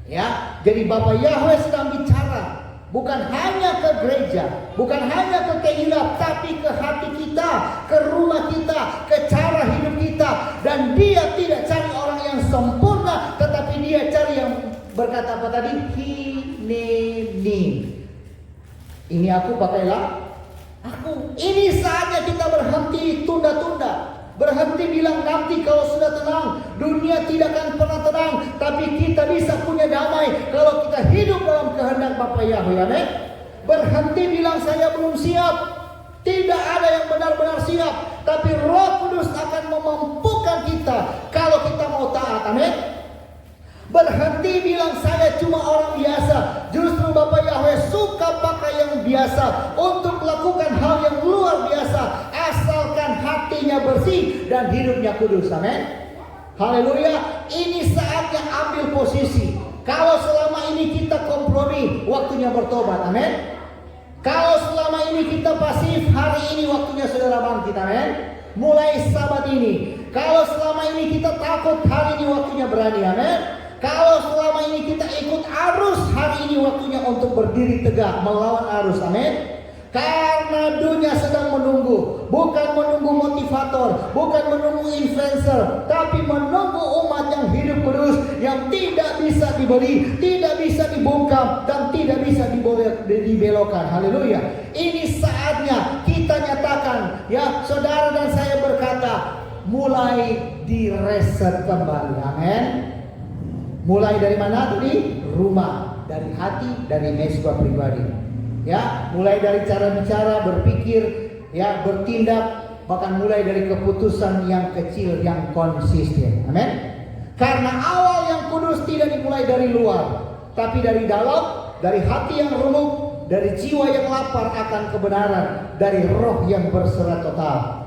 Ya, jadi Bapak Yahweh sedang bicara. Bukan hanya ke gereja, bukan hanya ke kehidupan, tapi ke hati kita, ke rumah kita, ke cara hidup kita. Dan dia tidak cari orang yang sempurna, tetapi dia cari yang berkata apa tadi? Hineni. Ini aku, pakailah aku. Ini saatnya kita berhenti tunda-tunda. Berhenti bilang nanti kalau sudah tenang. Dunia tidak akan pernah tenang. Tapi kita bisa punya damai kalau kita hidup dalam kehendak Bapa Yahweh. Amin. Berhenti bilang saya belum siap. Tidak ada yang benar-benar siap. Tapi Roh Kudus akan memampukan kita kalau kita mau taat. Amin. Berhenti bilang saya cuma orang biasa. Justru Bapak Yahweh suka pakai yang biasa untuk melakukan hal yang luar biasa, asalkan hatinya bersih dan hidupnya kudus. Amin. Haleluya. Ini saatnya ambil posisi. Kalau selama ini kita kompromi, waktunya bertobat. Amin. Kalau selama ini kita pasif, hari ini waktunya saudara bangkit. Amin. Mulai Sabat ini. Kalau selama ini kita takut, hari ini waktunya berani. Amin. Kalau selama ini kita ikut arus, hari ini waktunya untuk berdiri tegak melawan arus. Amin. Karena dunia sedang menunggu, bukan menunggu motivator, bukan menunggu influencer, tapi menunggu umat yang hidup kudus, yang tidak bisa dibeli, tidak bisa dibungkam, dan tidak bisa dibelokkan. Haleluya. Ini saatnya kita nyatakan, ya, saudara dan saya berkata, mulai direset kembali. Amin. Mulai dari mana? Dari rumah, dari hati, dari mesbah pribadi. Ya, mulai dari cara bicara, berpikir, ya, bertindak, bahkan mulai dari keputusan yang kecil yang konsisten. Amin. Karena awal yang kudus tidak dimulai dari luar, tapi dari dalam, dari hati yang remuk, dari jiwa yang lapar akan kebenaran, dari roh yang berserah total.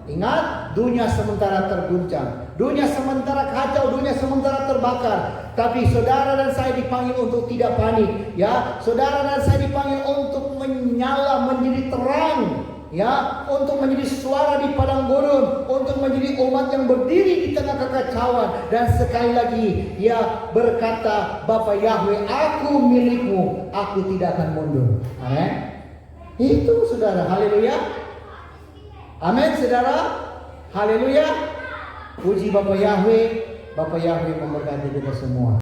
Ingat, dunia sementara terguncang, dunia sementara kacau, dunia sementara terbakar. Tapi saudara dan saya dipanggil untuk tidak panik. Ya, saudara dan saya dipanggil untuk menyala menjadi terang. Ya, untuk menjadi suara di padang gurun, untuk menjadi umat yang berdiri di tengah kekacauan. Dan sekali lagi, ya, berkata Bapak Yahweh, aku milikmu, aku tidak akan mundur. Amin. Itu saudara, haleluya. Amin saudara. Haleluya. Puji Bapak Yahweh. Bapak Yahweh memberkati kita semua.